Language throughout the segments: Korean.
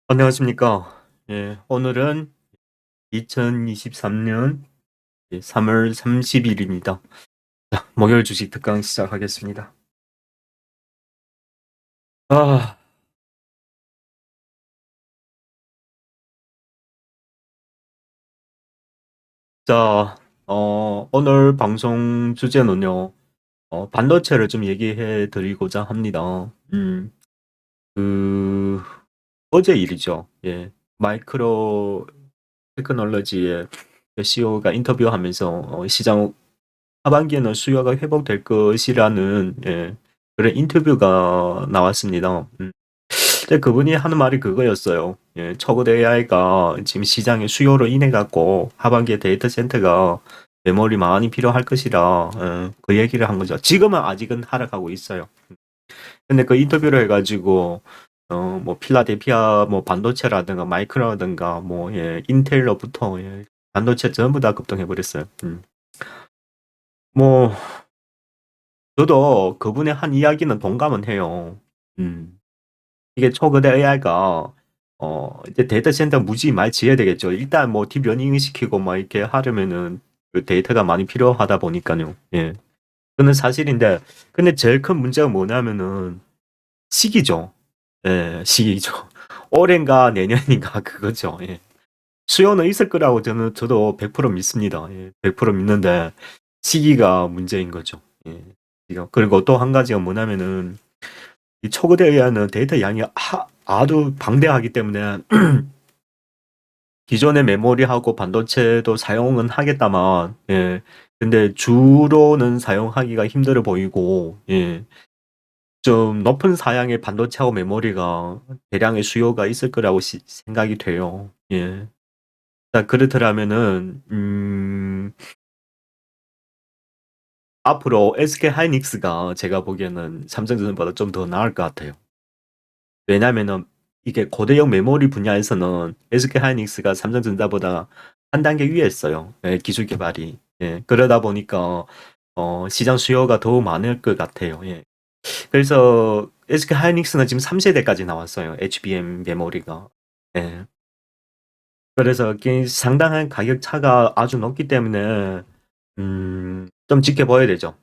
안녕하십니까. 예, 오늘은 2023년 3월 30일입니다. 자, 목요일 주식 특강 시작하겠습니다. 아, 자, 오늘 방송 주제는요, 반도체를 좀 얘기해 드리고자 합니다. 그, 어제 일이죠. 예, 마이크로 테크놀로지의 CEO가 인터뷰하면서 시장 하반기에는 수요가 회복될 것이라는 그런 인터뷰가 나왔습니다. 근데 그분이 하는 말이 그거였어요. 예, 초거대 AI가 지금 시장의 수요로 인해 갖고 하반기에 데이터 센터가 메모리 많이 필요할 것이라 그 얘기를 한 거죠. 지금은 아직은 하락하고 있어요. 근데 그 인터뷰를 해가지고 뭐 필라델피아 뭐 반도체라든가 마이크로라든가 뭐 인텔로부터 반도체 전부 다 급등해 버렸어요. 뭐 저도 그분의 한 이야기는 동감은 해요. 음. 이게 초거대 AI가 이제 데이터 센터 무지 많이 지어야 되겠죠. 일단 뭐 딥러닝 시키고 막 이렇게 하려면은 그 데이터가 많이 필요하다 보니까요. 예. 그는 사실인데 근데 제일 큰 문제가 뭐냐면은 시기죠. 예, 시기죠. 올해인가 내년인가 그거죠. 예. 수요는 있을 거라고 저도 100% 믿습니다. 예. 100% 믿는데 시기가 문제인 거죠. 예. 그리고 또 한 가지가 뭐냐면은 이 초거대 AI는 데이터 양이 아주 방대하기 때문에 기존의 메모리하고 반도체도 사용은 하겠다만, 예. 근데 주로는 사용하기가 힘들어 보이고, 예. 좀 높은 사양의 반도체하고 메모리가 대량의 수요가 있을 거라고 생각이 돼요. 예. 자, 그렇더라면은, 앞으로 SK 하이닉스가 제가 보기에는 삼성전자보다 좀 더 나을 것 같아요. 왜냐면은 이게 고대형 메모리 분야에서는 SK 하이닉스가 삼성전자보다 한 단계 위에 있어요. 예, 기술 개발이. 예, 그러다 보니까 시장 수요가 더 많을 것 같아요. 예. 그래서 SK 하이닉스는 지금 3세대까지 나왔어요. HBM 메모리가. 예. 그래서 이게 상당한 가격 차가 아주 높기 때문에 좀 지켜봐야 되죠.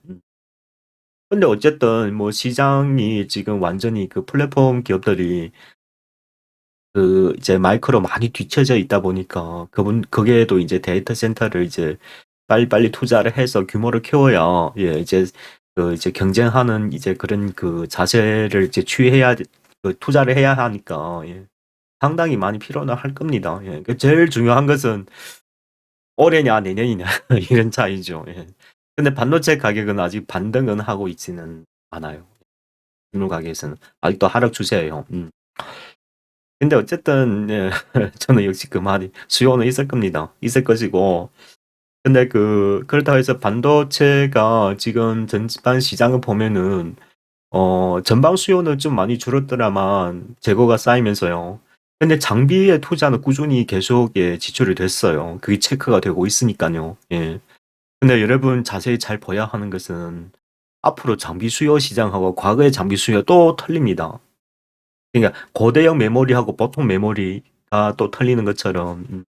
근데 어쨌든 뭐 시장이 지금 완전히 그 플랫폼 기업들이 그 이제 마이크로 많이 뒤쳐져 있다 보니까 거기에도 이제 데이터 센터를 이제 빨리빨리 투자를 해서 규모를 키워야 예 이제 그 이제 경쟁하는 이제 그런 그 자세를 이제 취해야 그 투자를 해야 하니까 예. 상당히 많이 필요는 할 겁니다. 예. 그 제일 중요한 것은 올해냐 내년이냐 이런 차이죠. 예. 근데 반도체 가격은 아직 반등은 하고 있지는 않아요. 주로 가격에서는 아직도 하락 추세예요. 근데 어쨌든 예, 저는 역시 그 말이 수요는 있을 겁니다. 있을 것이고 근데 그렇다고 해서 반도체가 지금 전반 시장을 보면은 전방 수요는 좀 많이 줄었더라만 재고가 쌓이면서요. 근데 장비의 투자는 꾸준히 계속 지출이 됐어요. 그게 체크가 되고 있으니까요. 예. 근데 여러분 자세히 잘 봐야 하는 것은 앞으로 장비 수요 시장하고 과거의 장비 수요 또 틀립니다. 그러니까 고대형 메모리하고 보통 메모리가 또 틀리는 것처럼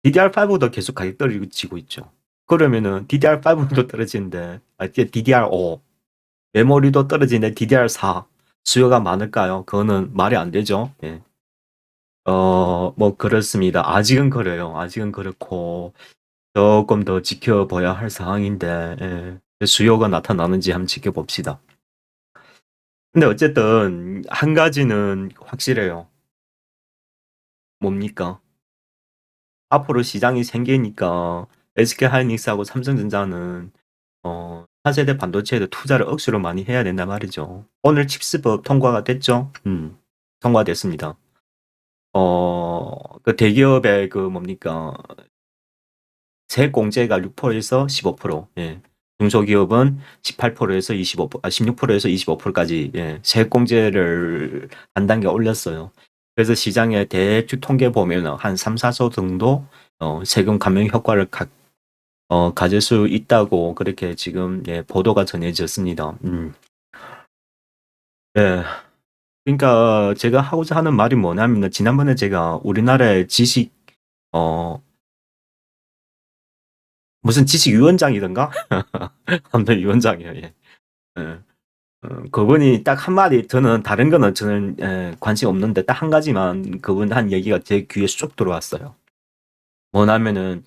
DDR5도 계속 가격 떨어지고 있죠. 그러면은 DDR5도 떨어지는데 이제 DDR5 메모리도 떨어지는데 DDR4 수요가 많을까요? 그거는 말이 안 되죠. 예. 뭐 그렇습니다. 아직은 그래요. 아직은 그렇고 조금 더 지켜봐야 할 상황인데 수요가 나타나는지 한번 지켜봅시다. 근데 어쨌든 한 가지는 확실해요. 뭡니까? 앞으로 시장이 생기니까 SK하이닉스하고 삼성전자는 차세대 반도체에도 투자를 억수로 많이 해야 된단 말이죠. 오늘 칩스법 통과가 됐죠? 통과됐습니다. 그 대기업의 그 뭡니까 세액 공제가 6%에서 15%, 예. 중소기업은 18%에서 25%, 16%에서 25%까지 세액 공제를 한 단계 올렸어요. 그래서 시장의 대충 통계 보면 한 3, 4조 정도 세금 감면 효과를 가질 수 있다고 그렇게 지금 보도가 전해졌습니다. 예. 그러니까 제가 하고자 하는 말이 뭐냐면 지난번에 제가 우리나라의 지식 어 무슨 지식위원장이던가? 아무튼 위원장이에요. 예. 예. 그분이 딱 한마디 저는 다른 거는 저는 관심 없는데 딱 한 가지만 그분 한 얘기가 제 귀에 쏙 들어왔어요. 뭐냐면은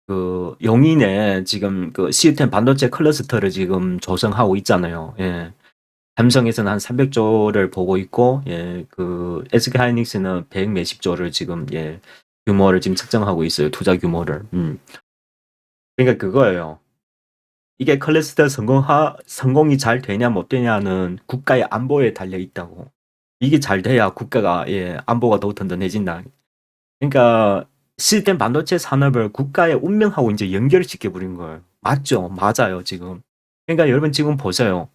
그 용인에 지금 그 시스템 반도체 클러스터를 지금 조성하고 있잖아요. 예. 삼성에서는 한 300조를 보고 있고, 예, 그 SK 하이닉스는 100 몇십 조를 지금 예, 규모를 지금 측정하고 있어요. 투자 규모를. 그러니까 그거예요. 이게 클러스터 성공이 잘 되냐 못 되냐는 국가의 안보에 달려 있다고. 이게 잘 돼야 국가가 예, 안보가 더 든든해진다. 그러니까 시스템 반도체 산업을 국가의 운명하고 이제 연결시켜 버린 거예요. 맞죠? 맞아요, 지금. 그러니까 여러분 지금 보세요.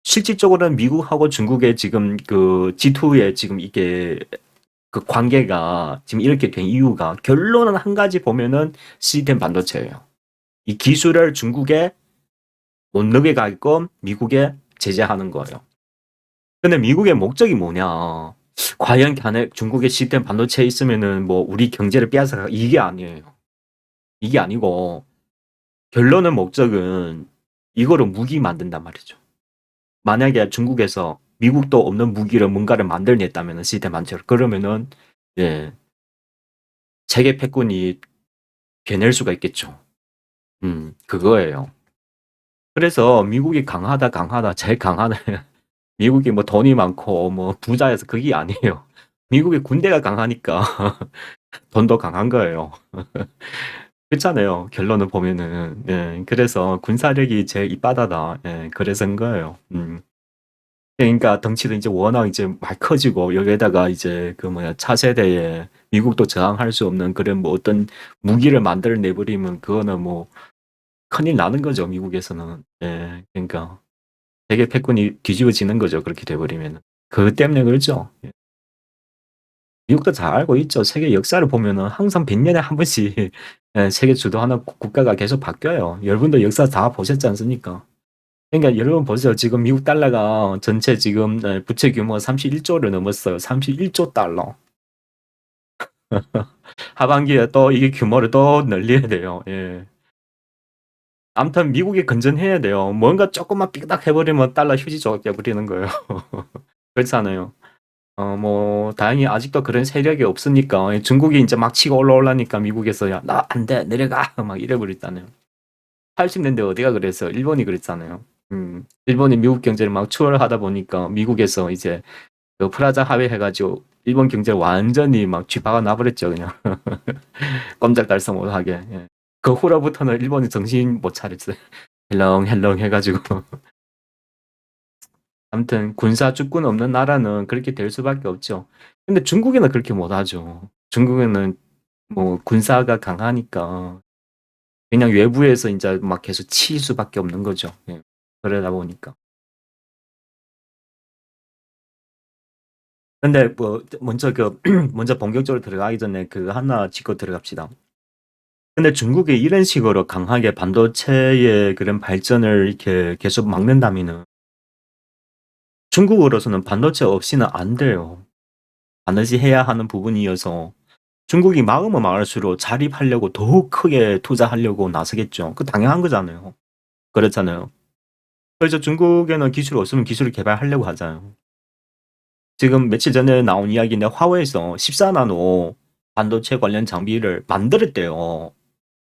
실질적으로는 미국하고 중국의 지금 그 G2의 지금 이게 그 관계가 지금 이렇게 된 이유가 결론은 한 가지 보면은 시스템 반도체예요. 이 기술을 중국에 못 넣게끔 미국에 제재하는 거예요. 근데 미국의 목적이 뭐냐? 과연 중국의 시스템 반도체에 있으면은 뭐 우리 경제를 빼앗아가 이게 아니에요. 이게 아니고 결론은 목적은 이거로 무기 만든단 말이죠. 만약에 중국에서 미국도 없는 무기를 뭔가를 만들어냈다면 시스템 반도체를 그러면은 예, 세계 패권이 되낼 수가 있겠죠. 그거예요. 그래서 미국이 강하다, 제일 강하다. 미국이 뭐 돈이 많고 뭐 부자여서 그게 아니에요. 미국의 군대가 강하니까 돈도 강한 거예요. 그렇잖아요. 결론을 보면은. 예, 그래서 군사력이 제일 이빠다다. 예, 그래서인 거예요. 그러니까 덩치도 이제 워낙 이제 막 커지고 여기에다가 이제 그 뭐야 차세대에 미국도 저항할 수 없는 그런 뭐 어떤 무기를 만들어 내버리면 그거는 뭐 큰일 나는 거죠. 미국에서는. 예, 그러니까 세계 패권이 뒤집어지는 거죠. 그렇게 돼버리면. 그것 때문에 그렇죠. 예. 미국도 잘 알고 있죠. 세계 역사를 보면은 항상 100년에 한 번씩 예, 세계 주도하는 국가가 계속 바뀌어요. 여러분도 역사 다 보셨지 않습니까? 그러니까 여러분 보세요. 지금 미국 달러가 전체 지금 부채 규모가 31조를 넘었어요. 31조 달러. 하반기에 또 이게 규모를 또 늘려야 돼요. 예. 아무튼 미국이 건전해야 돼요. 뭔가 조금만 삐딱 해버리면 달러 휴지 조각 돼버리는 거예요. 그렇잖아요. 뭐 다행히 아직도 그런 세력이 없으니까 중국이 이제 막 치고 올라오려니까 미국에서 야, 나 안 돼, 내려가 막 이래버렸잖아요. 80년대 어디가 그랬어요? 일본이 그랬잖아요. 일본이 미국 경제를 막 추월하다 보니까 미국에서 이제 그 프라자 합의 해가지고 일본 경제를 완전히 막 쥐박아 놔버렸죠, 그냥. 꼼짝달싹 못하게. 예. 그 후로부터는 일본이 정신 못 차렸어요. 헬렁헬렁 해가지고. 아무튼 군사 주권 없는 나라는 그렇게 될 수밖에 없죠. 근데 중국에는 그렇게 못하죠. 중국에는 뭐 군사가 강하니까 그냥 외부에서 이제 막 계속 칠 수밖에 없는 거죠. 예. 그러다 보니까. 근데 뭐 먼저 먼저 본격적으로 들어가기 전에 그 하나 짚고 들어갑시다. 근데 중국이 이런 식으로 강하게 반도체의 그런 발전을 이렇게 계속 막는다면은 중국으로서는 반도체 없이는 안 돼요. 반드시 해야 하는 부분이어서 중국이 막으면 막을수록 자립하려고 더욱 크게 투자하려고 나서겠죠. 그 당연한 거잖아요. 그렇잖아요. 그래서 중국에는 기술이 없으면 기술을 개발하려고 하잖아요. 지금 며칠 전에 나온 이야기인데 화웨이에서 14나노 반도체 관련 장비를 만들었대요.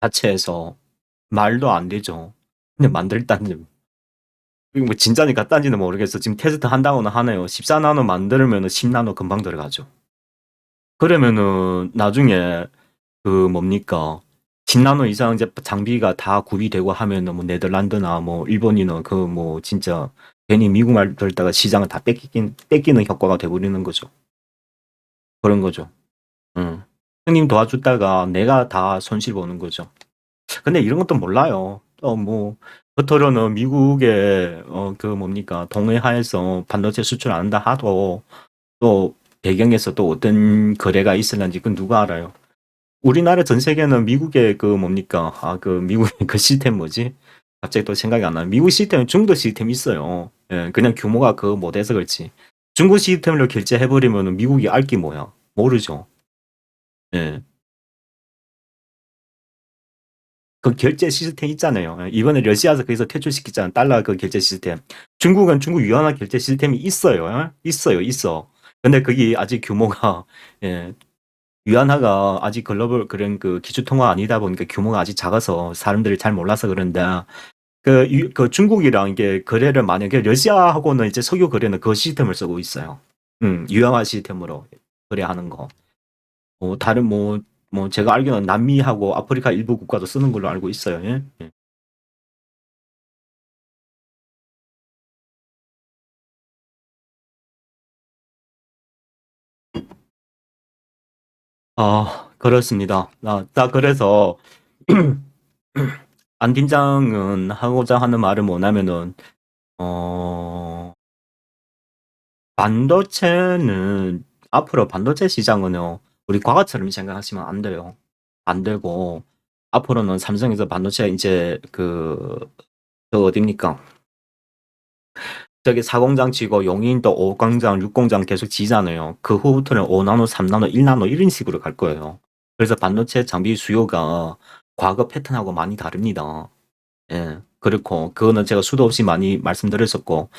자체에서. 말도 안 되죠. 근데 만들었다는 이거 뭐 진짜인지 가짜인지는 모르겠어. 지금 테스트 한다고는 하네요. 14나노 만들면은 10나노 금방 들어가죠. 그러면은 나중에 그 뭡니까? 10나노 이상 이제 장비가 다 구비되고 하면은 뭐 네덜란드나 뭐 일본이나 그 뭐 진짜 괜히 미국 말 들다가 시장을 다 뺏기는 효과가 돼버리는 거죠. 그런 거죠. 응. 형님 도와줬다가 내가 다 손실 보는 거죠. 근데 이런 것도 몰라요. 뭐 겉으로는 미국의 그 뭡니까 동해하에서 반도체 수출 안 한다 하도 또 배경에서 또 어떤 거래가 있을는지 그건 누가 알아요. 우리나라 전 세계는 미국의 그 뭡니까 그 미국의 그 시스템 뭐지? 갑자기 또 생각이 안 나요. 미국 시스템은 중도 시스템이 있어요. 예, 그냥 규모가 그 못해서 그렇지. 중국 시스템으로 결제해 버리면은 미국이 알 게 뭐야? 모르죠. 예. 그 결제 시스템 있잖아요. 예, 이번에 러시아에서 거기서 퇴출시키잖아. 달러 그 결제 시스템. 중국은 중국 위안화 결제 시스템이 있어요. 있어요. 있어. 근데 그게 아직 규모가 예, 위안화가 아직 글로벌 그런 그 기축 통화 아니다 보니까 규모가 아직 작아서 사람들이 잘 몰라서 그런데 그 중국이랑 이게 거래를 만약에 러시아하고는 이제 석유 거래는 그 시스템을 쓰고 있어요. 위안화 시스템으로 거래하는 거. 다른 제가 알기로는 남미하고 아프리카 일부 국가도 쓰는 걸로 알고 있어요. 예? 예. 아, 그렇습니다. 그래서 안 팀장은 하고자 하는 말은 뭐냐면은 어, 반도체는 앞으로 반도체 시장은요. 우리 과거처럼 생각하시면 안 돼요. 안 되고 앞으로는 삼성에서 반도체 이제 그 어딥니까? 저기 4공장 지고 용인도 5공장, 6공장 계속 지잖아요. 그 후부터는 5나노, 3나노, 1나노 이런 식으로 갈 거예요. 그래서 반도체 장비 수요가 과거 패턴하고 많이 다릅니다. 예. 그렇고 그거는 제가 수도 없이 많이 말씀드렸었고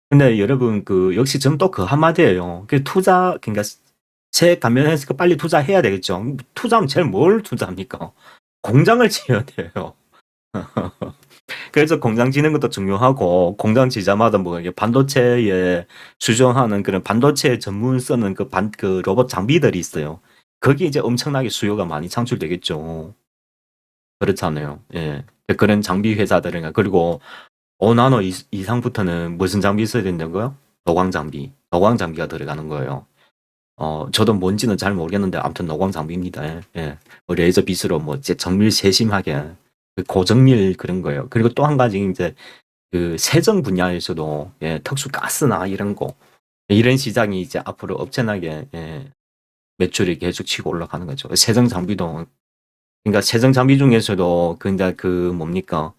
근데 여러분 역시 저는 또 그 한마디예요. 그 투자 그러니까 제 감면해서 빨리 투자해야 되겠죠. 투자하면 제일 뭘 투자합니까? 공장을 지어야 돼요. 그래서 공장 짓는 것도 중요하고 공장 지자마다 뭐 이게 반도체에 수정하는 그런 반도체 전문 쓰는 그 로봇 장비들이 있어요. 거기 이제 엄청나게 수요가 많이 창출되겠죠. 그렇잖아요. 예. 그런 장비 회사들은 그리고 5나노 이상부터는 무슨 장비 써야 된다고요? 노광 장비. 노광 장비가 들어가는 거예요. 저도 뭔지는 잘 모르겠는데 아무튼 노광 장비입니다. 예. 예. 뭐 레이저 빛으로 뭐 이제 정밀 세심하게 그 고정밀 그런 거예요. 그리고 또 한 가지 이제 그 세정 분야에서도 예, 특수 가스나 이런 거 이런 시장이 이제 앞으로 엄청나게 예, 매출이 계속 치고 올라가는 거죠. 세정 장비도 그러니까 세정 장비 중에서도 그 이제 뭡니까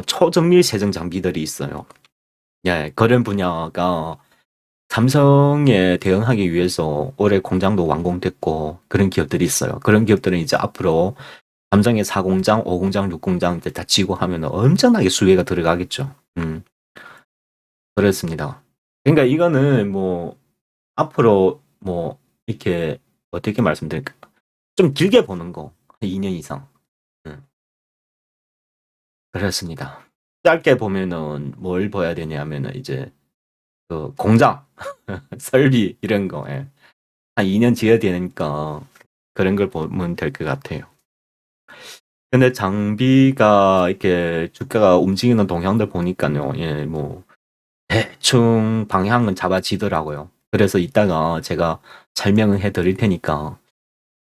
초정밀 세정 장비들이 있어요. 예, 그런 분야가 삼성에 대응하기 위해서 올해 공장도 완공됐고 그런 기업들이 있어요. 그런 기업들은 이제 앞으로 삼성의 4공장, 5공장, 6공장 이제 다 지고 하면 엄청나게 수혜가 들어가겠죠. 그렇습니다. 그러니까 이거는 뭐 앞으로 뭐 이렇게 어떻게 말씀드릴까? 좀 길게 보는 거. 2년 이상. 음, 그렇습니다. 짧게 보면은 뭘 봐야 되냐면은 이제 그 공장, 설비 이런 거. 예. 한 2년 지어야 되니까 그런 걸 보면 될 것 같아요. 근데 장비가 이렇게 주가가 움직이는 동향들 보니까요. 예, 뭐 대충 방향은 잡아지더라고요. 그래서 이따가 제가 설명을 해 드릴 테니까.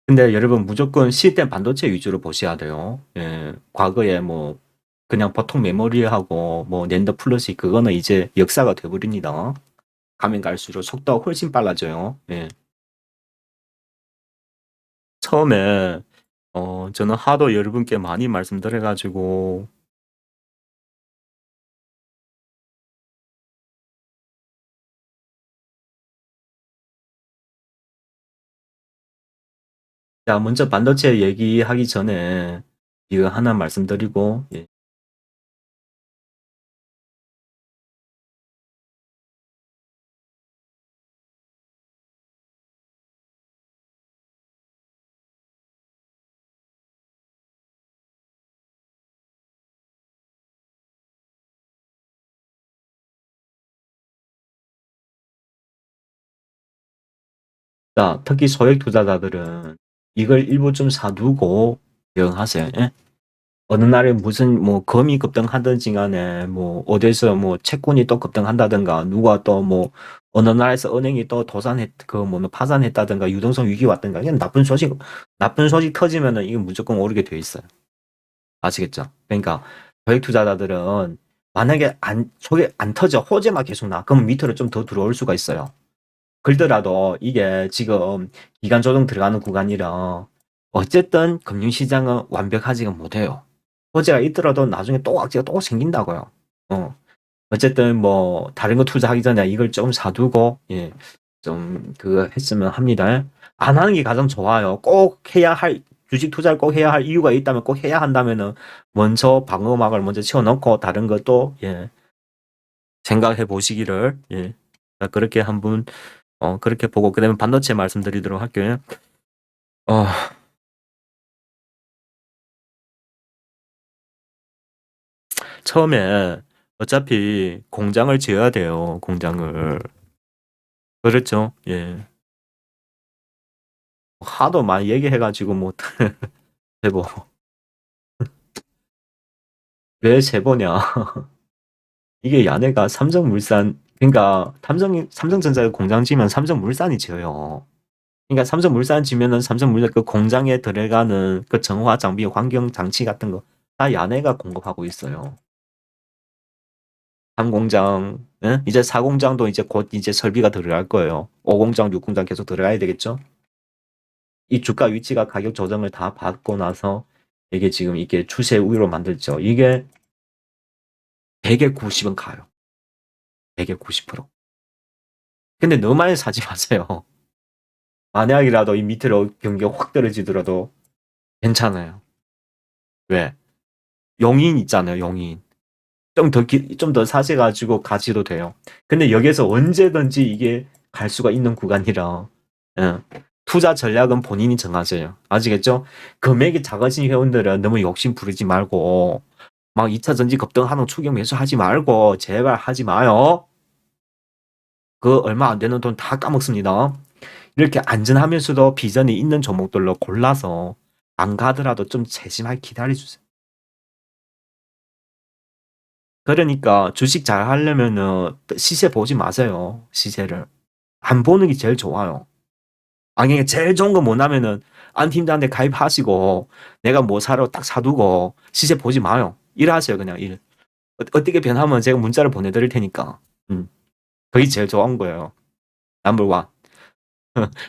근데 여러분 무조건 시스템 반도체 위주로 보셔야 돼요. 예, 과거에 뭐 그냥 보통 메모리하고 뭐 낸더 플러시 그거는 이제 역사가 돼버립니다. 가면 갈수록 속도가 훨씬 빨라져요. 예. 처음에 저는 하도 여러분께 많이 말씀드려가지고 자 먼저 반도체 얘기하기 전에 이거 하나 말씀드리고 예. 자, 특히 소액 투자자들은 이걸 일부 좀 사두고 대응하세요. 예? 어느 날에 무슨 뭐 금이 급등하든지 간에 뭐 어디서 뭐 채권이 또 급등한다든가 누가 또 뭐 어느 나라에서 은행이 또 파산했다든가 유동성 위기 왔든가 그냥 나쁜 소식 터지면은 이게 무조건 오르게 돼 있어요. 아시겠죠? 그러니까 소액 투자자들은 만약에 속에 안 터져 호재만 계속 나 그러면 밑으로 좀 더 들어올 수가 있어요. 그러더라도 이게 지금 기간 조정 들어가는 구간이라 어쨌든 금융시장은 완벽하지가 못해요. 호재가 있더라도 나중에 또 악재가 또 생긴다고요. 어. 어쨌든 뭐 다른 거 투자하기 전에 이걸 좀 사두고 좀 그거 했으면 합니다. 안 하는 게 가장 좋아요. 꼭 해야 할 주식 투자를 꼭 해야 할 이유가 있다면 꼭 해야 한다면은 먼저 방어막을 먼저 치워놓고 다른 것도 생각해 보시기를 자, 그렇게 한번 그렇게 보고 그다음에 반도체 말씀드리도록 할게요. 어, 처음에 어차피 공장을 지어야 돼요. 공장을. 그렇죠. 예. 하도 많이 얘기해가지고 뭐 제보 왜 제보냐? 이게 야네가 삼성물산 그러니까 삼성전자 공장 지면 삼성물산이 지어요. 그러니까 삼성물산 지면은 삼성물산 그 공장에 들어가는 그 정화 장비, 환경 장치 같은 거 다 야네가 공급하고 있어요. 3공장, 이제 4공장도 이제 곧 이제 설비가 들어갈 거예요. 5공장, 6공장 계속 들어가야 되겠죠? 이 주가 위치가 가격 조정을 다 받고 나서 이게 지금 이게 추세 우위로 만들죠. 이게 100에 90은 가요. 100에 90%. 근데 너무 많이 사지 마세요. 만약이라도 이 밑으로 경기가 확 떨어지더라도 괜찮아요. 왜? 용인 있잖아요, 용인. 좀 더 사세가지고 가지도 돼요. 근데 여기서 언제든지 이게 갈 수가 있는 구간이라, 예. 투자 전략은 본인이 정하세요. 아시겠죠? 금액이 작으신 회원들은 너무 욕심 부리지 말고, 막 2차 전지 급등하는 추격 매수하지 말고, 제발 하지 마요. 그 얼마 안 되는 돈 다 까먹습니다. 이렇게 안전하면서도 비전이 있는 종목들로 골라서 안 가더라도 좀 세심하게 기다려주세요. 그러니까 주식 잘 하려면은 시세 보지 마세요. 시세를. 안 보는 게 제일 좋아요. 그러니까 제일 좋은 거 뭐냐면은 안팀장한테 가입하시고 내가 뭐 사러 딱 사두고 시세 보지 마요. 일하세요, 그냥 일. 어떻게 변하면 제가 문자를 보내드릴 테니까. 그게 제일 좋은 거예요. 넘버 원.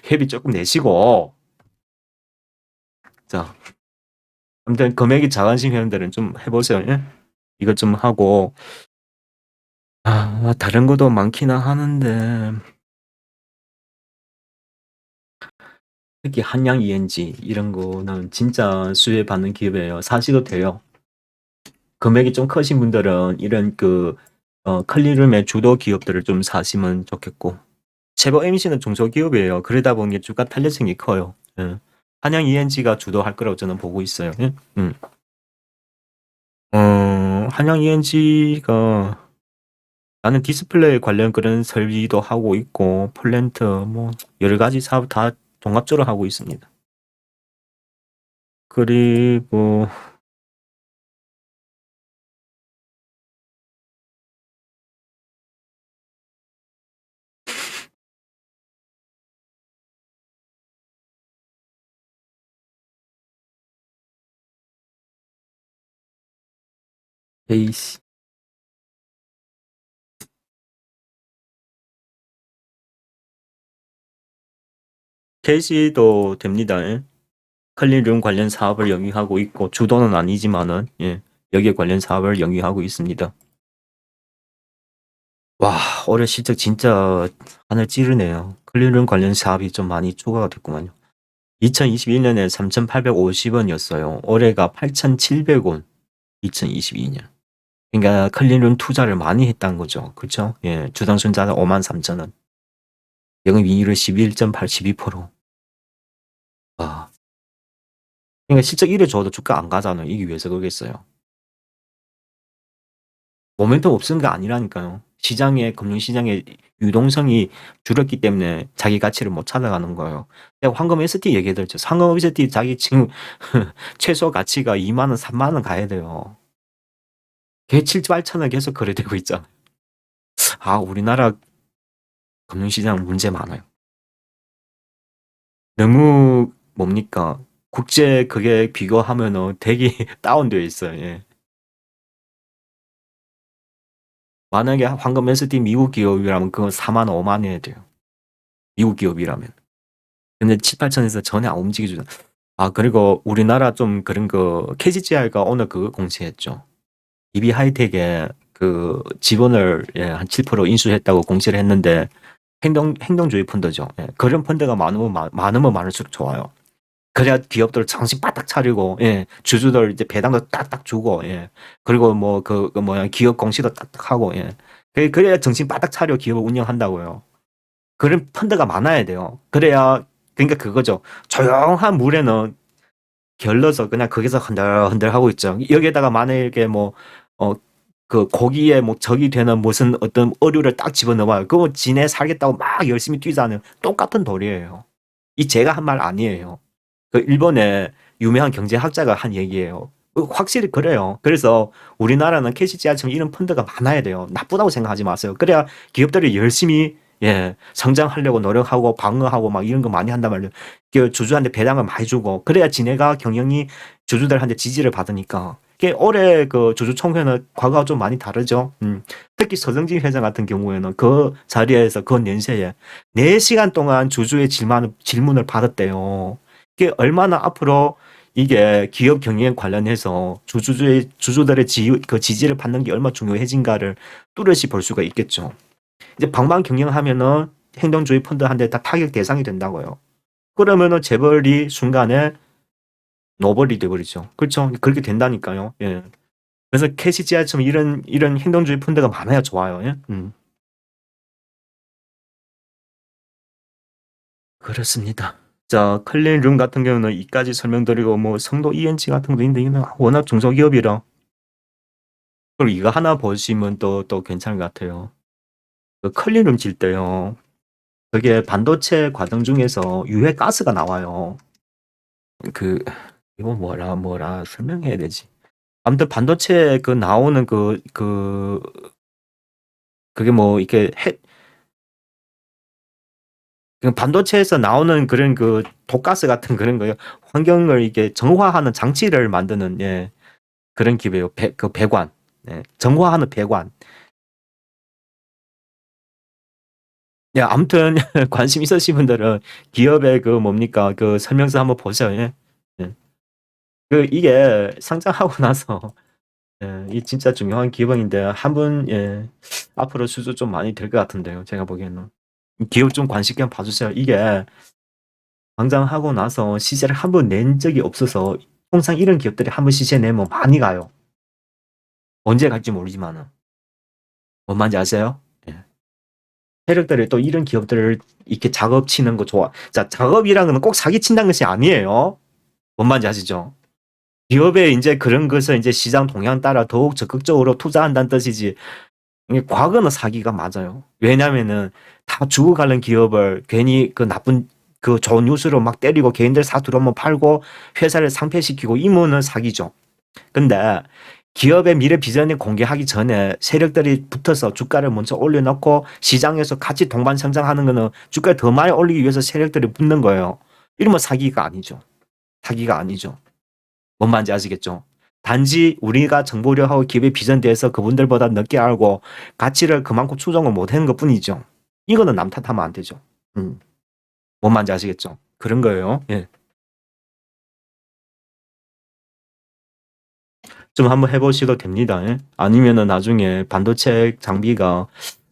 회비 조금 내시고. 자, 아무튼 금액이 작으신 회원들은 좀 해보세요. 예? 이것 좀 하고. 다른 것도 많기는 하는데 특히 한양 ENG 이런 거는 진짜 수혜받는 기회예요. 사셔도 돼요. 금액이 좀 크신 분들은 이런 클린룸의 주도 기업들을 좀 사시면 좋겠고. 제법 MC는 중소기업이에요. 그러다 보니 주가 탄력성이 커요. 예. 한양 ENG가 주도할 거라고 저는 보고 있어요. 예? 한양 ENG가 나는 디스플레이 관련 그런 설비도 하고 있고 플랜트 뭐 여러 가지 사업 다 종합적으로 하고 있습니다. 그리고 에이씨 KC도 됩니다. 예. 클린룸 관련 사업을 영위하고 있고 주도는 아니지만은 여기에 관련 사업을 영위하고 있습니다. 와, 올해 실적 진짜 하늘 찌르네요. 클린룸 관련 사업이 좀 많이 추가가 됐구만요. 2021년에 3,850원이었어요. 올해가 8,700원. 2022년. 그러니까 클린룸 투자를 많이 했다는 거죠. 그렇죠? 예, 주당 순자는 53,000원. 영업이익률은 11.8, 12%. 와. 그러니까 실적 1위 줘도 주가 안 가잖아요. 이게 왜서 그러겠어요. 모멘텀 없는 게 아니라니까요. 금융시장의 유동성이 줄었기 때문에 자기 가치를 못 찾아가는 거예요. 내가 황금 ST 얘기해드렸죠. 황금 ST 자기 지금 최소 가치가 2만 원, 3만 원 가야 돼요. 걔 7조 8천원 계속 거래되고 있잖아요. 우리나라 금융시장 문제 많아요. 너무 뭡니까? 국제 그게 비교하면은 되게 다운되어 있어요. 예. 만약에 황금 ST 미국 기업이라면 그건 4만 원, 5만 원이 돼요. 미국 기업이라면. 근데 7, 8천에서 전혀 안 움직여주잖아. 그리고 우리나라 좀 그런 KCGI가 오늘 그거 공시했죠. EB 하이텍에 그 지분을 한 7% 인수했다고 공시를 했는데 행동주의 펀드죠. 예. 그런 펀드가 많으면 많을수록 좋아요. 그래야 기업들 정신 바짝 차리고, 예. 주주들 이제 배당도 딱딱 주고, 예. 그리고 뭐 뭐야 기업 공시도 딱딱 하고, 예. 그래야 정신 바짝 차려 기업을 운영한다고요. 그런 펀드가 많아야 돼요. 그래야 그러니까 그거죠. 조용한 물에는 결러서 그냥 거기서 흔들흔들 하고 있죠. 여기에다가 만약에 뭐 그 거기에 뭐 적이 되는 무슨 어떤 어류를 딱 집어넣어요. 그거 지네 살겠다고 막 열심히 뛰자는 똑같은 도리예요. 이 제가 한 말 아니에요. 그 일본의 유명한 경제학자가 한 얘기예요. 확실히 그래요. 그래서 우리나라는 캐시지아처럼 이런 펀드가 많아야 돼요. 나쁘다고 생각하지 마세요. 그래야 기업들이 열심히 성장하려고 노력하고 방어하고 막 이런 거 많이 한단 말이에요. 그 주주한테 배당을 많이 주고 그래야 지네가 경영이 주주들한테 지지를 받으니까. 올해 그 주주총회는 과거와 좀 많이 다르죠. 특히 서정진 회장 같은 경우에는 그 자리에서 그 연세에 4시간 동안 주주의 질문을 받았대요. 이게 얼마나 앞으로 이게 기업 경영에 관련해서 주주들의 그 지지를 받는 게 얼마나 중요해진가를 뚜렷이 볼 수가 있겠죠. 이제 방방 경영하면은 행동주의 펀드한테 다 타격 대상이 된다고요. 그러면은 재벌이 순간에 노벌이 돼버리죠. 그렇죠. 그렇게 된다니까요. 예. 그래서 캐시지아처럼 이런 행동주의 펀드가 많아야 좋아요. 예? 그렇습니다. 자, 클린룸 같은 경우는 이까지 설명드리고 뭐 성도 ENG 같은 것도 있는데 이거는 워낙 중소기업이라 그리고 이거 하나 보시면 또 괜찮을 것 같아요. 그 클린룸 질 때요. 그게 반도체 과정 중에서 유해 가스가 나와요. 그 이거 뭐라 설명해야 되지? 아무튼 반도체 그 나오는 그게 뭐 이렇게 반도체에서 나오는 그런 그 독가스 같은 그런 거요. 환경을 이렇게 정화하는 장치를 만드는 그런 기계예요. 그 배관. 정화하는 배관. 아무튼 관심 있으신 분들은 기업의 그 뭡니까 그 설명서 한번 보세요. 그 이게 상장하고 나서 이 진짜 중요한 기업인데 한분 앞으로 수주 좀 많이 될 것 같은데요. 제가 보기에는 기업 좀 관심 있게 한번 봐주세요. 이게 상장하고 나서 시세를 한 번 낸 적이 없어서 통상 이런 기업들이 한 번 시세 내면 많이 가요. 언제 갈지 모르지만은 뭔 말인지 아세요? 세력들이 또 이런 기업들을 이렇게 작업 치는 거 좋아. 자, 작업이라는 건 꼭 사기 친다는 것이 아니에요. 뭔 말인지 아시죠? 기업에 이제 그런 것을 이제 시장 동향 따라 더욱 적극적으로 투자한다는 뜻이지. 이게 과거는 사기가 맞아요. 왜냐면은 다 죽어가는 기업을 괜히 그 나쁜 그 좋은 뉴스로 막 때리고 개인들 사들어오면 팔고 회사를 상폐시키고 이면은 사기죠. 근데 기업의 미래 비전을 공개하기 전에 세력들이 붙어서 주가를 먼저 올려놓고 시장에서 같이 동반 성장하는 거는 주가를 더 많이 올리기 위해서 세력들이 붙는 거예요. 이러면 사기가 아니죠. 사기가 아니죠. 뭔 말인지 아시겠죠? 단지 우리가 정보력하고 기업의 비전에 대해서 그분들보다 늦게 알고 가치를 그만큼 추정을 못하는 것 뿐이죠. 이거는 남 탓하면 안 되죠. 뭔 말인지 아시겠죠? 그런 거예요. 예. 좀 한번 해보셔도 됩니다. 예? 아니면은 나중에 반도체 장비가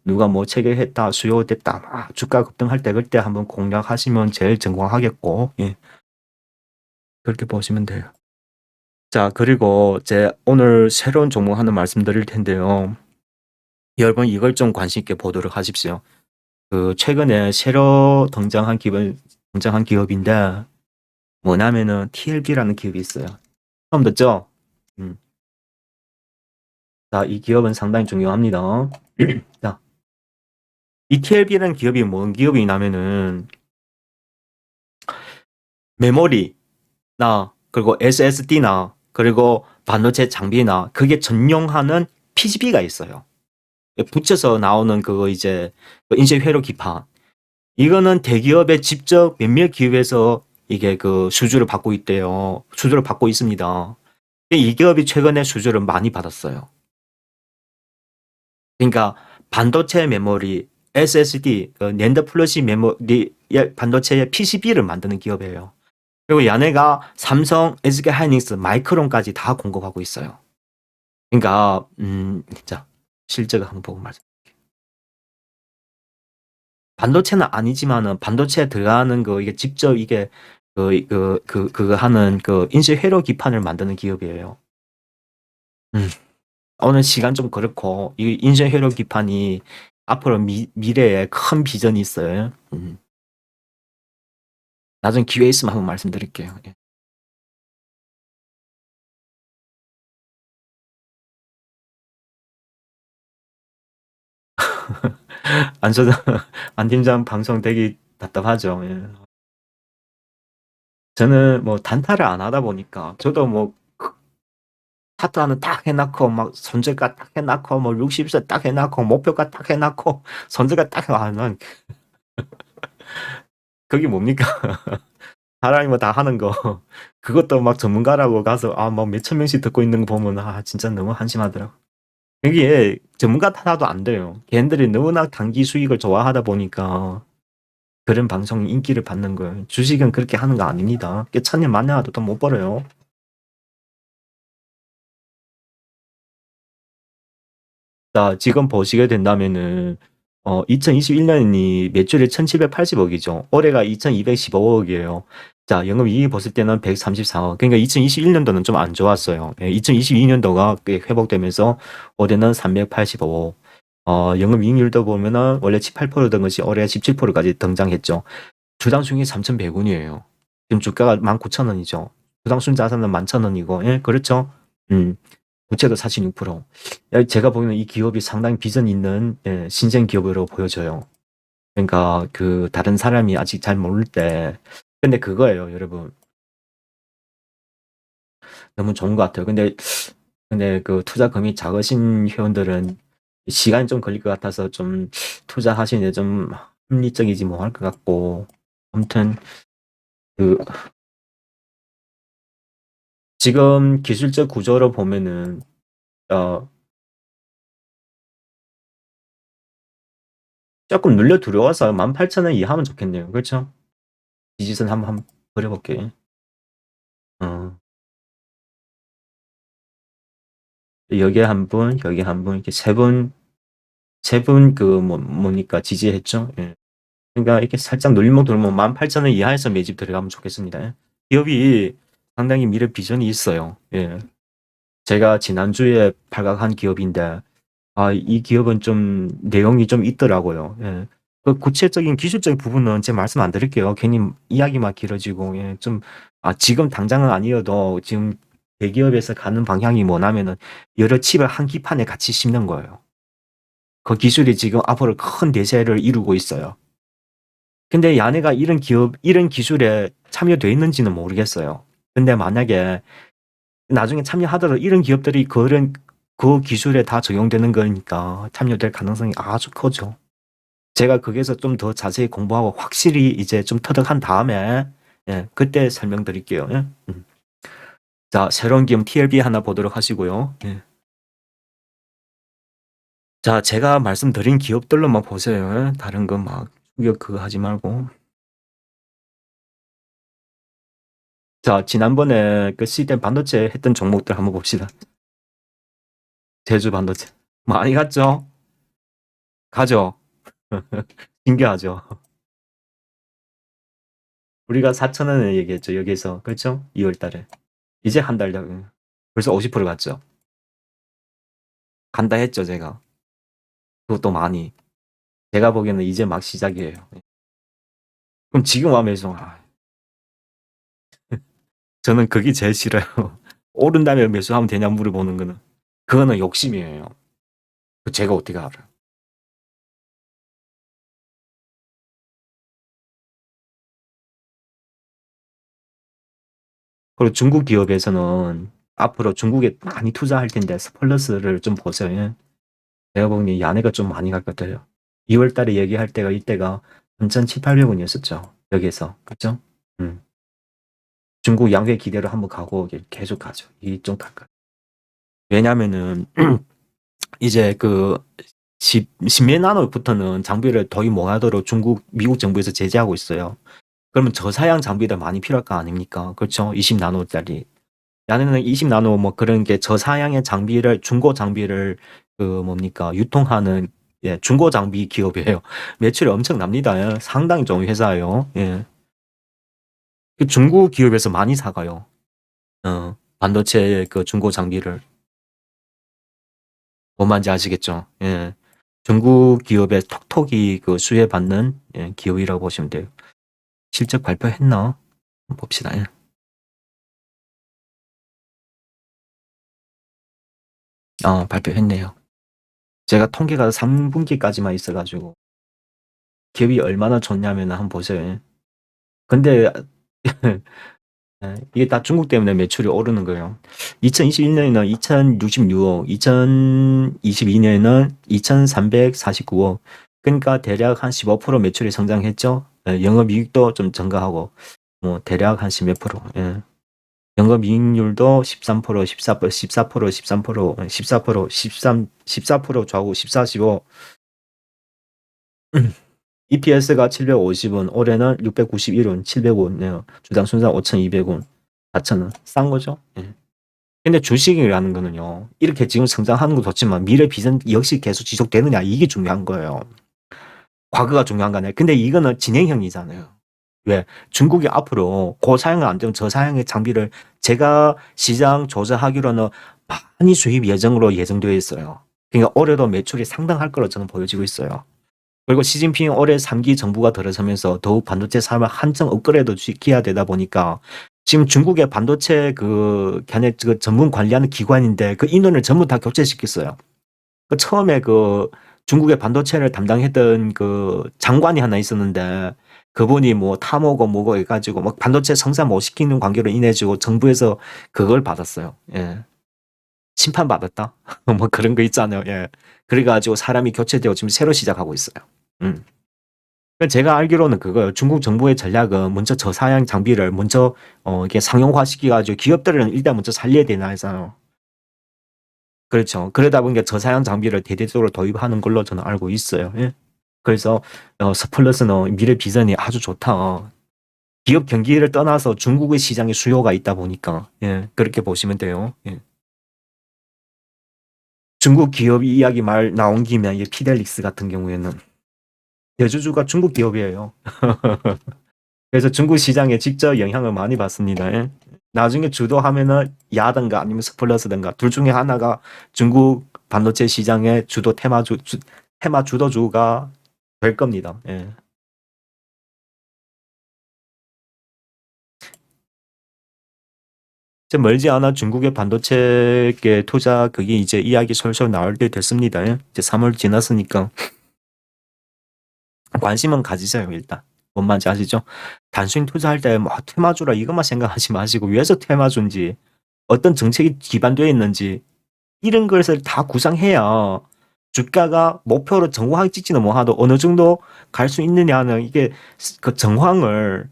누가 뭐 체결했다, 수요됐다, 주가 급등할 때 그때 한번 공략하시면 제일 정확하겠고, 예. 그렇게 보시면 돼요. 자, 그리고 제 오늘 새로운 종목 하나 말씀드릴 텐데요. 여러분 이걸 좀 관심 있게 보도록 하십시오. 그 최근에 새로 등장한 기업인데 뭐냐면은 TLB라는 기업이 있어요. 처음 듣죠? 자, 이 기업은 상당히 중요합니다. 자, 이 TLB라는 기업이 뭔 기업이냐면은 메모리나 그리고 SSD나 그리고 반도체 장비나 그게 전용하는 PCB가 있어요. 붙여서 나오는 그거 이제 인쇄 회로 기판. 이거는 대기업에 직접 몇몇 기업에서 이게 그 수주를 받고 있대요. 수주를 받고 있습니다. 이 기업이 최근에 수주를 많이 받았어요. 그러니까 반도체 메모리, SSD, 낸드 플러시 메모리 반도체의 PCB를 만드는 기업이에요. 그리고 얘네가 삼성, SK 하이닉스, 마이크론까지 다 공급하고 있어요. 그러니까 자 실적을 한번 보고 말씀. 반도체는 아니지만은 반도체에 들어가는 거 이게 직접 이게 그거 하는 그 인쇄 회로 기판을 만드는 기업이에요. 오늘 시간 좀 그렇고 이 인쇄 회로 기판이 앞으로 미래에 큰 비전이 있어요. 나중에 기회 있으면 한번 말씀드릴게요. 예. 안 팀장 방송 되게 답답하죠. 예. 저는 뭐 단타를 안 하다 보니까 저도 뭐 차트하는 딱 해놓고 막 손절가 딱 해놓고 뭐 60세 딱 해놓고 목표가 딱 해놓고 손절가 딱 난 그게 뭡니까? 사람이 뭐 다 하는 거 그것도 막 전문가라고 가서 막 몇천 명씩 듣고 있는 거 보면 진짜 너무 한심하더라고. 그게 전문가 탓도 안 돼요. 걔네들이 너무나 단기 수익을 좋아하다 보니까 그런 방송이 인기를 받는 거예요. 주식은 그렇게 하는 거 아닙니다. 천년 만년 하도 돈 못 벌어요. 자, 지금 보시게 된다면은 2021년이 매출이 1780억이죠. 올해가 2215억이에요. 자, 영업이익 봤을 때는 134억. 그러니까 2021년도는 좀 안 좋았어요. 2022년도가 회복되면서 올해는 385억. 영업이익률도 보면은 원래 18%던 것이 올해 17%까지 등장했죠. 주당 수익이 3,100원이에요. 지금 주가가 19,000원이죠. 주당 순자산은 11,000원이고, 예, 그렇죠? 부채도 46%. 제가 보기에는 이 기업이 상당히 비전 있는 신생 기업으로 보여져요. 그러니까 그 다른 사람이 아직 잘 모를 때 근데 그거예요, 여러분. 너무 좋은 것 같아요. 근데 그 투자금이 작으신 회원들은 시간이 좀 걸릴 것 같아서 좀 투자하시는데 좀 합리적이지 뭐 할 것 같고 아무튼 그 지금 기술적 구조로 보면은 조금 눌려 들어와서 18,000원 이하면 좋겠네요. 그렇죠? 지지선 한번 그려볼게. 여기에 한 분, 여기 한 분, 이렇게 세 분 뭐니까 지지했죠. 예. 그러니까 이렇게 살짝 눌리면 돌면 18,000원 이하에서 매집 들어가면 좋겠습니다. 기업이 상당히 미래 비전이 있어요. 예. 제가 지난주에 발각한 기업인데, 이 기업은 좀 내용이 좀 있더라고요. 예. 그 구체적인 기술적인 부분은 제 말씀 안 드릴게요. 괜히 이야기만 길어지고, 예. 좀, 지금 당장은 아니어도 지금 대기업에서 가는 방향이 뭐냐면은 여러 칩을 한 기판에 같이 심는 거예요. 그 기술이 지금 앞으로 큰 대세를 이루고 있어요. 근데 야네가 이런 기술에 참여돼 있는지는 모르겠어요. 근데 만약에 나중에 참여하더라도 이런 기업들이 그 기술에 다 적용되는 거니까 참여될 가능성이 아주 크죠. 제가 거기에서 좀 더 자세히 공부하고 확실히 이제 좀 터득한 다음에 그때 설명드릴게요. 예? 자, 새로운 기업 TLB 하나 보도록 하시고요. 예. 자, 제가 말씀드린 기업들로만 보세요. 예? 다른 거 막 충격 그거 하지 말고. 자, 지난번에 그 시대 반도체 했던 종목들 한번 봅시다. 제주 반도체. 많이 갔죠? 가죠? 신기하죠? 우리가 4,000원을 얘기했죠, 여기서. 그렇죠? 2월 달에. 이제 한 달 전. 벌써 50% 갔죠? 간다 했죠, 제가. 그것도 많이. 제가 보기에는 이제 막 시작이에요. 그럼 지금 와 매수. 저는 그게 제일 싫어요. 오른 다음에 매수하면 되냐 물어보는 거는. 그거는 욕심이에요. 제가 어떻게 알아요? 그리고 중국 기업에서는 앞으로 중국에 많이 투자할 텐데 스플러스를 좀 보세요. 내가 보기엔 야네가 좀 많이 갈 것 같아요. 2월 달에 얘기할 때가 이때가 3,700~800원이었었죠. 여기에서. 그죠? 중국 양회 기대로 한번 가고 계속 가죠. 이 좀 갈까. 왜냐면은 이제 그 10몇 나노부터는 장비를 더위 못하도록 미국 정부에서 제재하고 있어요. 그러면 저사양 장비들 많이 필요할 거 아닙니까? 그렇죠? 20나노짜리. 야네는 20나노 뭐 그런 게 저사양의 장비를 중고 장비를 그 뭡니까 유통하는 예, 중고 장비 기업이에요. 매출이 엄청납니다. 예, 상당히 좋은 회사예요. 예. 그 중고 기업에서 많이 사가요. 반도체 그 중고 장비를. 뭔 말인지 아시겠죠? 예. 중국 기업의 톡톡이 그 수혜받는 예, 기업이라고 보시면 돼요. 실적 발표했나? 한번 봅시다. 예. 발표했네요. 제가 통계가 3분기까지만 있어가지고 기업이 얼마나 좋냐면 한번 보세요. 예. 근데 예, 이게 다 중국 때문에 매출이 오르는 거예요. 2021년에는 2066억, 2022년에는 2349억. 그러니까 대략 한 15% 매출이 성장했죠. 예, 영업이익도 좀 증가하고 뭐 대략 한 10몇 프로. 예. 영업이익률도 13%, 14%, 14%, 13%, 14%, 13, 14% 좌우, 14, 15. EPS가 750원, 올해는 691원, 700원이네요. 주당 순상 5,200원, 4,000원. 싼 거죠? 예. 근데 주식이라는 거는요, 이렇게 지금 성장하는 것도 좋지만 미래 비전 역시 계속 지속되느냐, 이게 중요한 거예요. 과거가 중요한 거 아니에요. 근데 이거는 진행형이잖아요. 왜? 중국이 앞으로 고사양을 안 되면 저사양의 장비를 제가 시장 조사하기로는 많이 수입 예정으로 예정되어 있어요. 그러니까 올해도 매출이 상당할 거로 저는 보여지고 있어요. 그리고 시진핑 올해 3기 정부가 들어서면서 더욱 반도체 산업을 한층 업그레이드 시켜야 되다 보니까 지금 중국의 반도체 걔네 그 전문 관리하는 기관인데 그 인원을 전부 다 교체시켰어요. 그 처음에 그 중국의 반도체를 담당했던 그 장관이 하나 있었는데 그분이 뭐 탐오고 뭐고 해가지고 막 반도체 생산 못 시키는 관계로 인해가지고 정부에서 그걸 받았어요. 예. 심판받았다? 뭐 그런 거 있잖아요. 예. 그래가지고 사람이 교체되고 지금 새로 시작하고 있어요. 음. 제가 알기로는 그거예요. 중국 정부의 전략은 먼저 저사양 장비를 먼저 이게 상용화 시켜가지고 기업들은 일단 먼저 살려야 되나 해서요. 그렇죠. 그러다 보니까 저사양 장비를 대대적으로 도입하는 걸로 저는 알고 있어요. 예. 그래서 스플러스는 미래 비전이 아주 좋다. 기업 경기를 떠나서 중국의 시장에 수요가 있다 보니까 예, 그렇게 보시면 돼요. 예. 중국 기업 이야기 말 나온 김에 이 피델릭스 같은 경우에는 대주주가 중국 기업이에요. 그래서 중국 시장에 직접 영향을 많이 받습니다. 예. 나중에 주도하면은 야든가 아니면 스플러스든가 둘 중에 하나가 중국 반도체 시장의 주도 테마 주도주가 될 겁니다. 예. 이제 멀지 않아 중국의 반도체계 투자 그게 이제 이야기 솔솔 나올 때 됐습니다. 예. 이제 3월 지났으니까 관심은 가지세요 일단. 뭔 말인지 아시죠? 단순히 투자할 때 뭐 테마주라 이것만 생각하지 마시고 왜서 테마주인지 어떤 정책이 기반되어 있는지 이런 것을 다 구상해야 주가가 목표로 정확하게 찍지는 못하도 어느 정도 갈 수 있느냐는 이게 그 정황을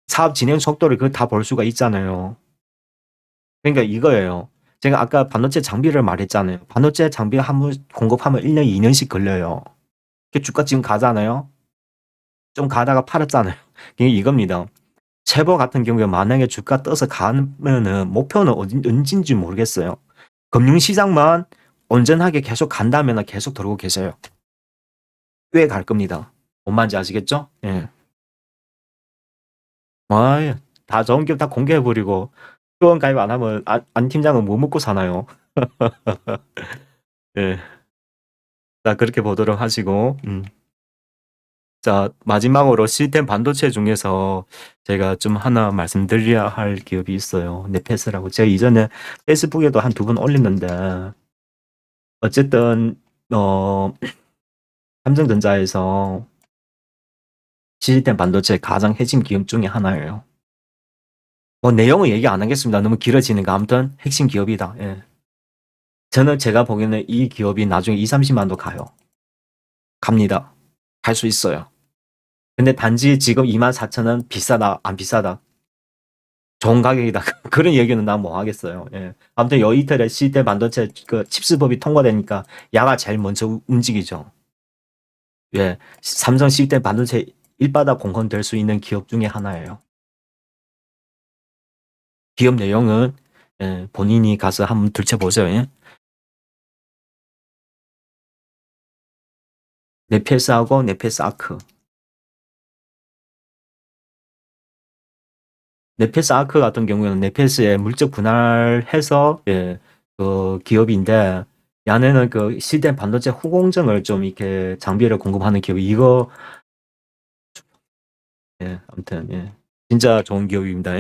사업 진행 속도를 그 다 볼 수가 있잖아요. 그러니까 이거예요. 제가 아까 반도체 장비를 말했잖아요. 반도체 장비 한번 공급하면 1년, 2년씩 걸려요. 그 주가 지금 가잖아요. 좀 가다가 팔았잖아요. 이게 이겁니다. 세버 같은 경우에 만약에 주가 떠서 가면은 목표는 언제인지 모르겠어요. 금융시장만 온전하게 계속 간다면 계속 들어오고 계세요. 꽤 갈 겁니다. 뭔 말인지 아시겠죠? 예. 아, 다 좋은 기업 다 공개해버리고 회원 가입 안 하면 안 팀장은 뭐 먹고 사나요? 예. 자, 그렇게 보도록 하시고, 자, 마지막으로 시스템 반도체 중에서 제가 좀 하나 말씀드려야 할 기업이 있어요. 네페스라고. 제가 이전에 페이스북에도 한 두 번 올렸는데, 어쨌든, 삼성전자에서 시스템 반도체 가장 핵심 기업 중에 하나예요. 뭐 내용은 얘기 안 하겠습니다. 너무 길어지니까. 아무튼 핵심 기업이다. 예. 저는 제가 보기에는 이 기업이 나중에 2, 30만도 가요. 갑니다. 갈 수 있어요. 근데 단지 지금 24,000원 비싸다, 안 비싸다. 좋은 가격이다. 그런 얘기는 난 뭐 하겠어요. 예. 아무튼 여이틀에 시대 반도체 그 칩스법이 통과되니까 야가 제일 먼저 움직이죠. 예. 삼성 시대 반도체 일바닥 공헌될 수 있는 기업 중에 하나예요. 기업 내용은 예, 본인이 가서 한번 들춰보세요. 예. 네페스하고 네페스 아크. 네페스 아크 같은 경우에는 네페스에 물적 분할해서 그 기업인데 야네는 그 시대 반도체 후공정을 좀 이렇게 장비를 공급하는 기업이 이거 아무튼 진짜 좋은 기업입니다.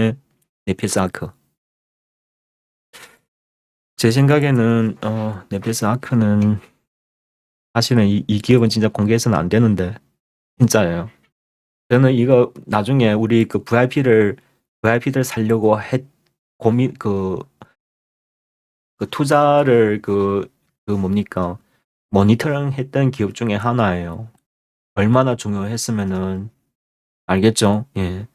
네페스 아크. 제 생각에는 네페스 아크는 사실은 이 기업은 진짜 공개해서는 안 되는데 진짜예요. 저는 이거 나중에 우리 그 VIP들 살려고 고민 그 투자를 그 뭡니까 모니터링 했던 기업 중에 하나예요. 얼마나 중요했으면은 알겠죠? 예.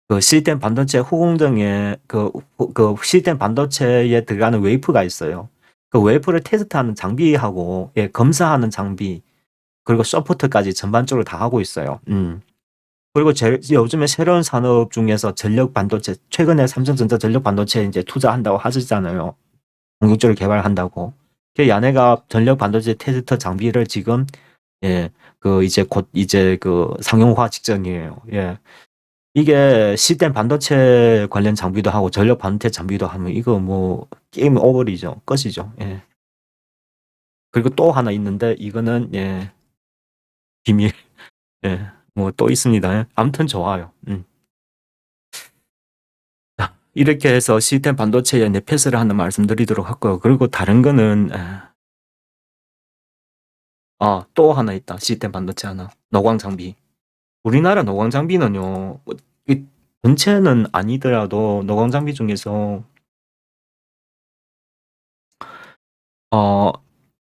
그 시스템 반도체 후공정에 그 시스템 반도체에 들어가는 웨이프가 있어요. 그 웨이프를 테스트하는 장비하고 검사하는 장비 그리고 서포트까지 전반적으로 다 하고 있어요. 그리고 요즘에 새로운 산업 중에서 전력 반도체 최근에 삼성전자 전력 반도체 이제 투자한다고 하시잖아요. 공격적으로 개발한다고. 그 야네가 전력 반도체 테스터 장비를 지금 그 이제 곧 이제 그 상용화 직전이에요. 이게 시스템 반도체 관련 장비도 하고 전력 반도체 장비도 하면 이거 뭐 게임 오버리죠. 끝이죠. 그리고 또 하나 있는데 이거는 비밀. 뭐 또 있습니다. 아무튼 좋아요. 자, 이렇게 해서 시스템 반도체에 네페스를 하는 말씀드리도록 하고요. 그리고 다른 거는 또 하나 있다. 시스템 반도체 하나. 노광 장비. 우리나라 노광 장비는요. 전체는 아니더라도 노광 장비 중에서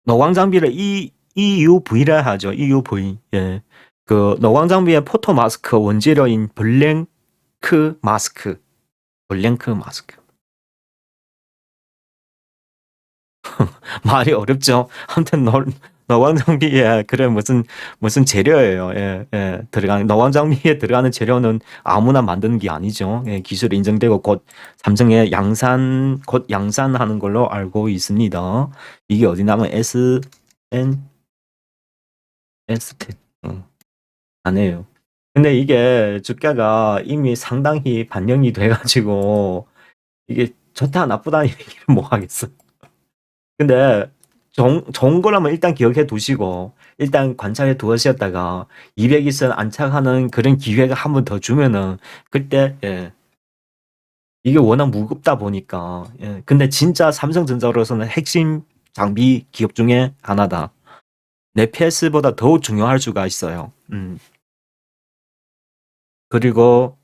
노광 장비를 EUV라 하죠. EUV. 그 노광 장비의 포토 마스크 원재료인 블랭크 마스크. 블랭크 마스크. 말이 어렵죠. 아무튼 노광 장비에 그래 무슨 재료예요. 들어가는 노광 장비에 들어가는 재료는 아무나 만드는 게 아니죠. 기술이 인정되고 곧 삼성의 곧 양산하는 걸로 알고 있습니다. 이게 어디냐면 ST 안 해요. 근데 이게 주가가 이미 상당히 반영이 돼가지고 이게 좋다 나쁘다 얘기를 뭐 하겠어. 근데 좋은 거라면 일단 기억해 두시고 일단 관찰해 두셨다가 200일선 안착하는 그런 기회가 한 번 더 주면은 그때 이게 워낙 무겁다 보니까 근데 진짜 삼성전자로서는 핵심 장비 기업 중에 하나다. 네페스보다 더 중요할 수가 있어요. 그리고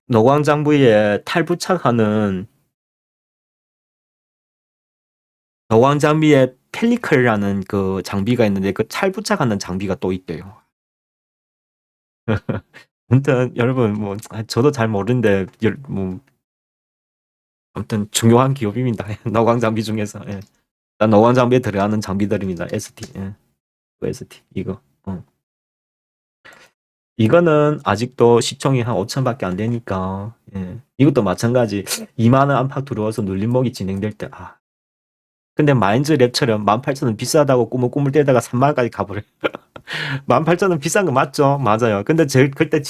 노광 장비에 탈부착하는 노광 장비에 펠리클이라는 그 장비가 있는데 그 탈부착하는 장비가 또 있대요. 아무튼 여러분 뭐 저도 잘 모르는데 뭐 아무튼 중요한 기업입니다. 노광 장비 중에서 노광 장비에 들어가는 장비들입니다. ST, ST 이거. 이거는 아직도 시총이 한 5천밖에 안 되니까 이것도 마찬가지 2만 원 안팎 들어와서 눌림목이 진행될 때 근데 마인즈랩처럼 18,000원 비싸다고 꾸물꾸물 대다가 3만 원까지 가버려. 18,000원 비싼 거 맞죠? 맞아요. 근데 그때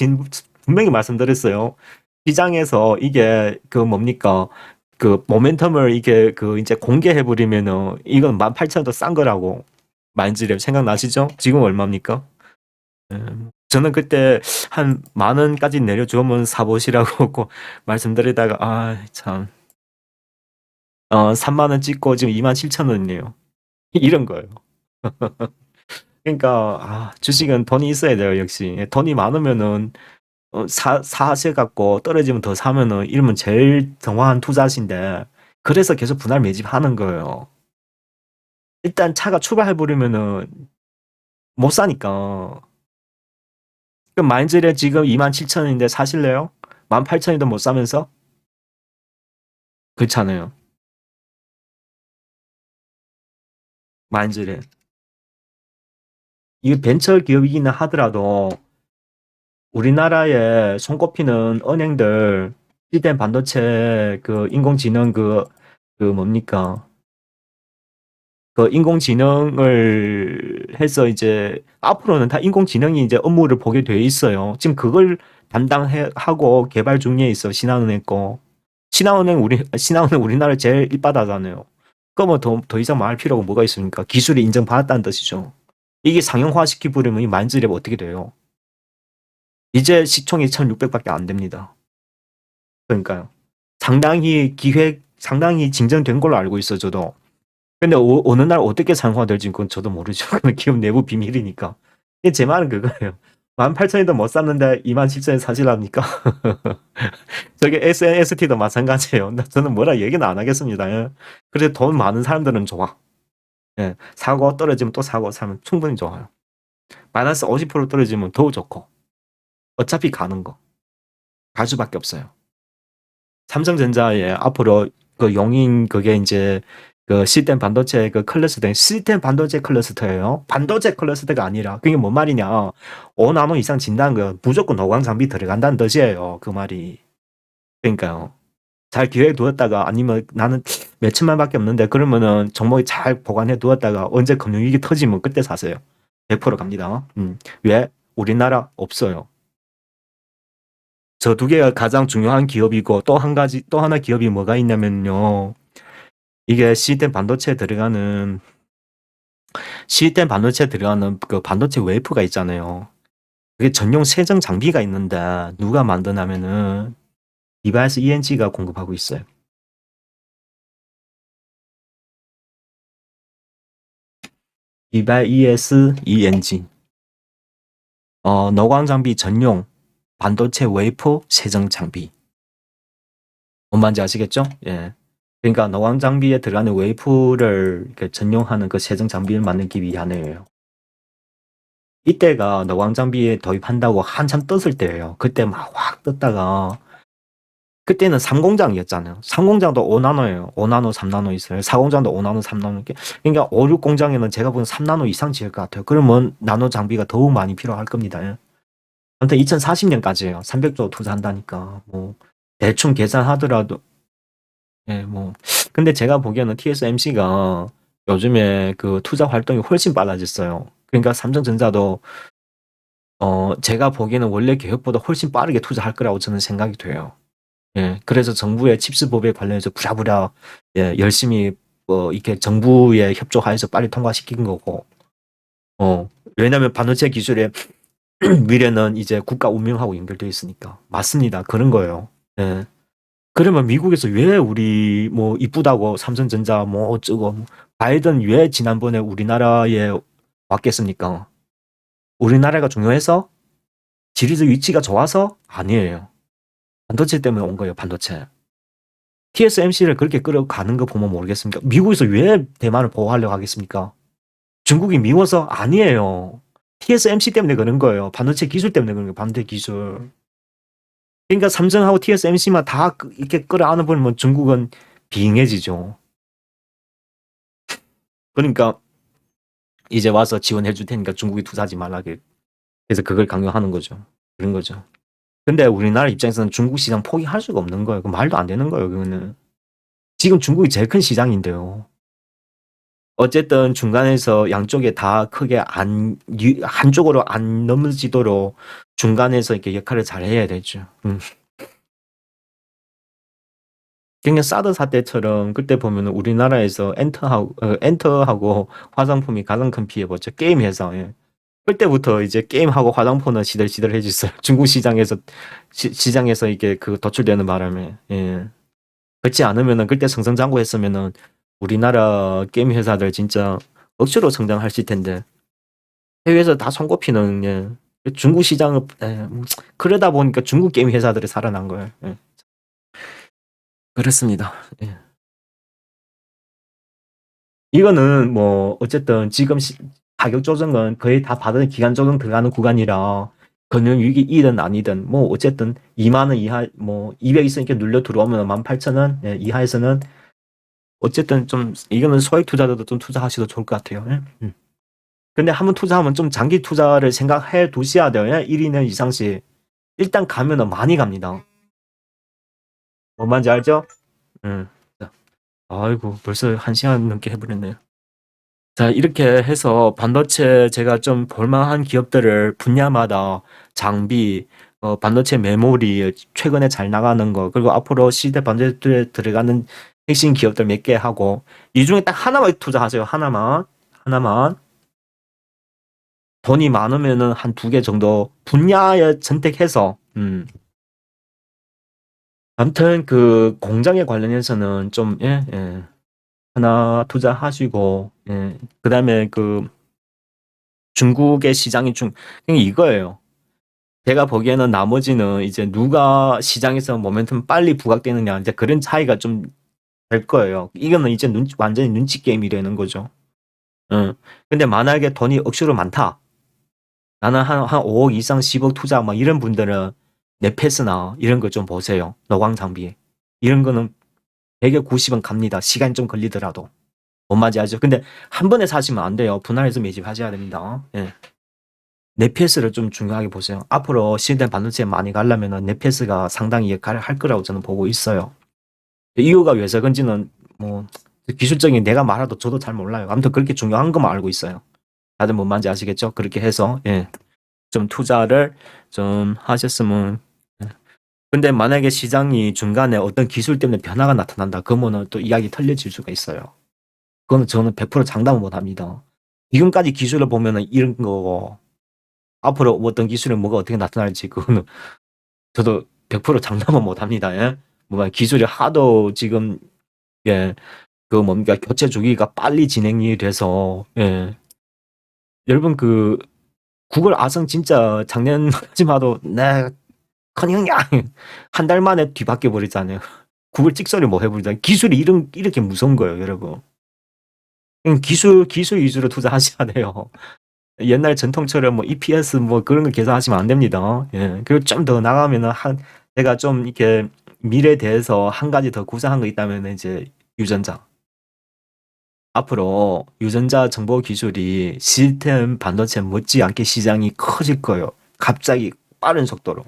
분명히 말씀드렸어요. 시장에서 이게 그 뭡니까? 그 모멘텀을 이게 그 이제 공개해 버리면은 이건 18,000원도 싼 거라고. 마인즈랩 생각나시죠? 지금 얼마입니까? 저는 그때 한 만 원까지 내려주면 사보시라고 말씀드리다가 참 3만 원 찍고 지금 27,000원이네요. 이런 거예요. 그러니까 주식은 돈이 있어야 돼요. 역시 돈이 많으면은 사세 갖고 떨어지면 더 사면은 이러면 제일 정확한 투자신데 그래서 계속 분할 매집하는 거예요. 일단 차가 출발해 버리면은 못 사니까. 그럼 마인즈랩 지금 27,000원인데 사실래요? 18,000원도 못 사면서? 그렇잖아요. 마인즈랩. 이게 벤처 기업이기는 하더라도 우리나라에 손꼽히는 은행들 시스템 반도체 그 인공지능 그 뭡니까 그 인공지능을 해서 이제 앞으로는 다 인공지능이 이제 업무를 보게 돼 있어요. 지금 그걸 담당하고 개발 중에 있어 신한은행 거. 신한은행 우리나라 제일 이바다잖아요. 그러면 더 이상 말할 필요가 뭐가 있습니까? 기술이 인정받았다는 뜻이죠. 이게 상용화 시키버리면 이 마인드랩 어떻게 돼요? 이제 시총이 1600밖에 안 됩니다. 그러니까요. 상당히 진정된 걸로 알고 있어 저도. 근데 어느 날 어떻게 상용화될지 그건 저도 모르죠. 그건 기업 내부 비밀이니까. 제 말은 그거예요. 18,000원도 못 샀는데 27,000원 사실랍니까? 저게 SNST도 마찬가지예요. 저는 뭐라 얘기는 안 하겠습니다. 예. 그래서 돈 많은 사람들은 좋아. 예. 사고 떨어지면 또 사고 사면 충분히 좋아요. 마이너스 50% 떨어지면 더 좋고. 어차피 가는 거. 갈 수밖에 없어요. 삼성전자에 앞으로 그 용인 그게 이제 그 시스템 반도체 그 클러스터, 시스템 반도체 클러스터예요. 반도체 클러스터가 아니라 그게 뭔 말이냐? 5나노 이상 진다는 거 무조건 노광 장비 들어간다는 뜻이에요. 그 말이. 그러니까요. 잘 기획 두었다가 아니면 나는 몇 천만밖에 없는데 그러면은 종목이 잘 보관해 두었다가 언제 금융위기 터지면 그때 사세요. 100% 갑니다. 왜? 우리나라 없어요. 저 두 개가 가장 중요한 기업이고 또 하나 기업이 뭐가 있냐면요. 이게 시스템 반도체에 들어가는 그 반도체 웨이프가 있잖아요. 그게 전용 세정 장비가 있는데 누가 만드냐면은 디바이스 ENG가 공급하고 있어요. 디바이스 ENG. 너광 장비 전용 반도체 웨이프 세정 장비. 뭔 말인지 아시겠죠? 예. 그러니까 너광 장비에 들어가는 웨이프를 전용하는 그 세정 장비를 만들기 위함이에요. 이때가 너광 장비에 도입한다고 한참 떴을 때예요. 그때 막 확 떴다가 그때는 3공장이었잖아요. 3공장도 5나노예요. 5나노, 3나노 있어요. 4공장도 5나노, 3나노. 그러니까 5, 6공장에는 제가 보기엔 3나노 이상 지을 것 같아요. 그러면 나노 장비가 더욱 많이 필요할 겁니다. 예. 아무튼 2040년까지예요. 300조 투자한다니까. 뭐 대충 계산하더라도 예, 뭐 근데 제가 보기에는 TSMC가 요즘에 그 투자 활동이 훨씬 빨라졌어요. 그러니까 삼성전자도 제가 보기에는 원래 계획보다 훨씬 빠르게 투자할 거라고 저는 생각이 돼요. 예, 그래서 정부의 칩스 법에 관련해서 부랴부랴 예, 열심히 이렇게 정부에 협조하여서 빨리 통과시킨 거고. 왜냐면 반도체 기술의 미래는 이제 국가 운명하고 연결되어 있으니까. 맞습니다. 그런 거예요. 예. 그러면 미국에서 왜 우리 뭐 이쁘다고 삼성전자 뭐 어쩌고 바이든 왜 지난번에 우리나라에 왔겠습니까? 우리나라가 중요해서? 지리적 위치가 좋아서? 아니에요. 반도체 때문에 온 거예요. 반도체. TSMC를 그렇게 끌어가는 거 보면 모르겠습니까? 미국에서 왜 대만을 보호하려고 하겠습니까? 중국이 미워서? 아니에요. TSMC 때문에 그런 거예요. 반도체 기술 때문에 그런 거예요. 반도체 기술. 그러니까 삼성하고 TSMC만 다 이렇게 끌어안아 버리면 중국은 빙해지죠. 그러니까 이제 와서 지원해 줄 테니까 중국이 투자하지 말라게. 그래서 그걸 강요하는 거죠. 그런 거죠. 근데 우리나라 입장에서는 중국 시장 포기할 수가 없는 거예요. 그 말도 안 되는 거예요. 그거는. 지금 중국이 제일 큰 시장인데요. 어쨌든 중간에서 양쪽에 다 크게 한쪽으로 안 넘어지도록 중간에서 이렇게 역할을 잘 해야 되죠. 그러니까 사드 사태처럼 그때 보면 우리나라에서 엔터하고 화장품이 가장 큰 피해봤죠. 게임 회사에. 그때부터 이제 게임하고 화장품은 시들시들해졌어요. 중국 시장에서 이게 그 도출되는 바람에. 예. 그렇지 않으면은 그때 승승장구했으면은 우리나라 게임 회사들 진짜 억지로 성장하실 텐데 해외에서 다 손꼽히는 예. 중국 시장을 그러다 보니까 중국 게임 회사들이 살아난 거예요. 예. 그렇습니다. 예. 이거는 뭐 어쨌든 지금 가격 조정은 거의 다 받은 기간 조정 들어가는 구간이라 금융위기이든 아니든 뭐 어쨌든 2만 원 이하 뭐 200 있으니까 눌려 들어오면 18,000원 예, 이하에서는 어쨌든 좀 이거는 소액 투자자도 좀 투자하셔도 좋을 것 같아요. 예? 근데 한번 투자하면 좀 장기 투자를 생각해 두셔야 돼요. 예? 1, 2년 이상씩. 일단 가면은 많이 갑니다. 뭔 말인지 알죠? 자, 아이고 벌써 1시간 넘게 해버렸네요. 자, 이렇게 해서 반도체 제가 좀 볼만한 기업들을 분야마다 장비, 반도체 메모리 최근에 잘 나가는 거, 그리고 앞으로 시대 반도체에 들어가는 핵심 기업들 몇 개 하고, 이 중에 딱 하나만 투자하세요. 하나만. 하나만. 돈이 많으면은 한 2개 정도 분야에 선택해서, 아무튼 그 공장에 관련해서는 좀, 예, 예. 하나 투자하시고, 예. 그 다음에 그 중국의 시장이 그냥 이거예요. 제가 보기에는 나머지는 이제 누가 시장에서 모멘텀 빨리 부각되느냐, 이제 그런 차이가 좀 될 거예요. 이거는 이제 완전히 눈치 게임이 되는 거죠. 응. 근데 만약에 돈이 억수로 많다. 나는 한 5억 이상 10억 투자 막 이런 분들은 넷패스나 이런 거 좀 보세요. 노광 장비. 이런 거는 100에 90은 갑니다. 시간 좀 걸리더라도. 뭔 말인지 알죠? 근데 한 번에 사시면 안 돼요. 분할해서 매집하셔야 됩니다. 예. 넷패스를 좀 중요하게 보세요. 앞으로 시대 반도체에 많이 가려면 넷패스가 상당히 역할을 할 거라고 저는 보고 있어요. 이유가 왜 그런지는 뭐 기술적인 내가 말해도 저도 잘 몰라요. 아무튼 그렇게 중요한 것만 알고 있어요. 다들 뭔 말인지 아시겠죠? 그렇게 해서 예. 좀 투자를 좀 하셨으면. 예. 근데 만약에 시장이 중간에 어떤 기술 때문에 변화가 나타난다. 그러면은 또 이야기 틀려질 수가 있어요. 그거는 저는 100% 장담을 못 합니다. 지금까지 기술을 보면은 이런 거고, 앞으로 어떤 기술에 뭐가 어떻게 나타날지, 그거는 저도 100% 장담은 못 합니다. 예? 뭔가 기술이 하도 지금, 예, 그 뭡니까, 교체 주기가 빨리 진행이 돼서, 예. 여러분, 그, 구글 아성 진짜 작년까지만 해도, 네, 커녕냥! 한 달 만에 뒤바뀌어 버리잖아요. 구글 찍소리 뭐 해버리잖아요. 기술이 이렇게 무서운 거예요, 여러분. 기술 위주로 투자하셔야 돼요. 옛날 전통처럼 뭐 EPS 뭐 그런 거 계산하시면 안 됩니다. 예. 그리고 좀 더 나가면은 제가 좀 이렇게 미래에 대해서 한 가지 더 구상한 거 있다면 이제 유전자. 앞으로 유전자 정보 기술이 시스템 반도체 못지않게 시장이 커질 거예요. 갑자기 빠른 속도로.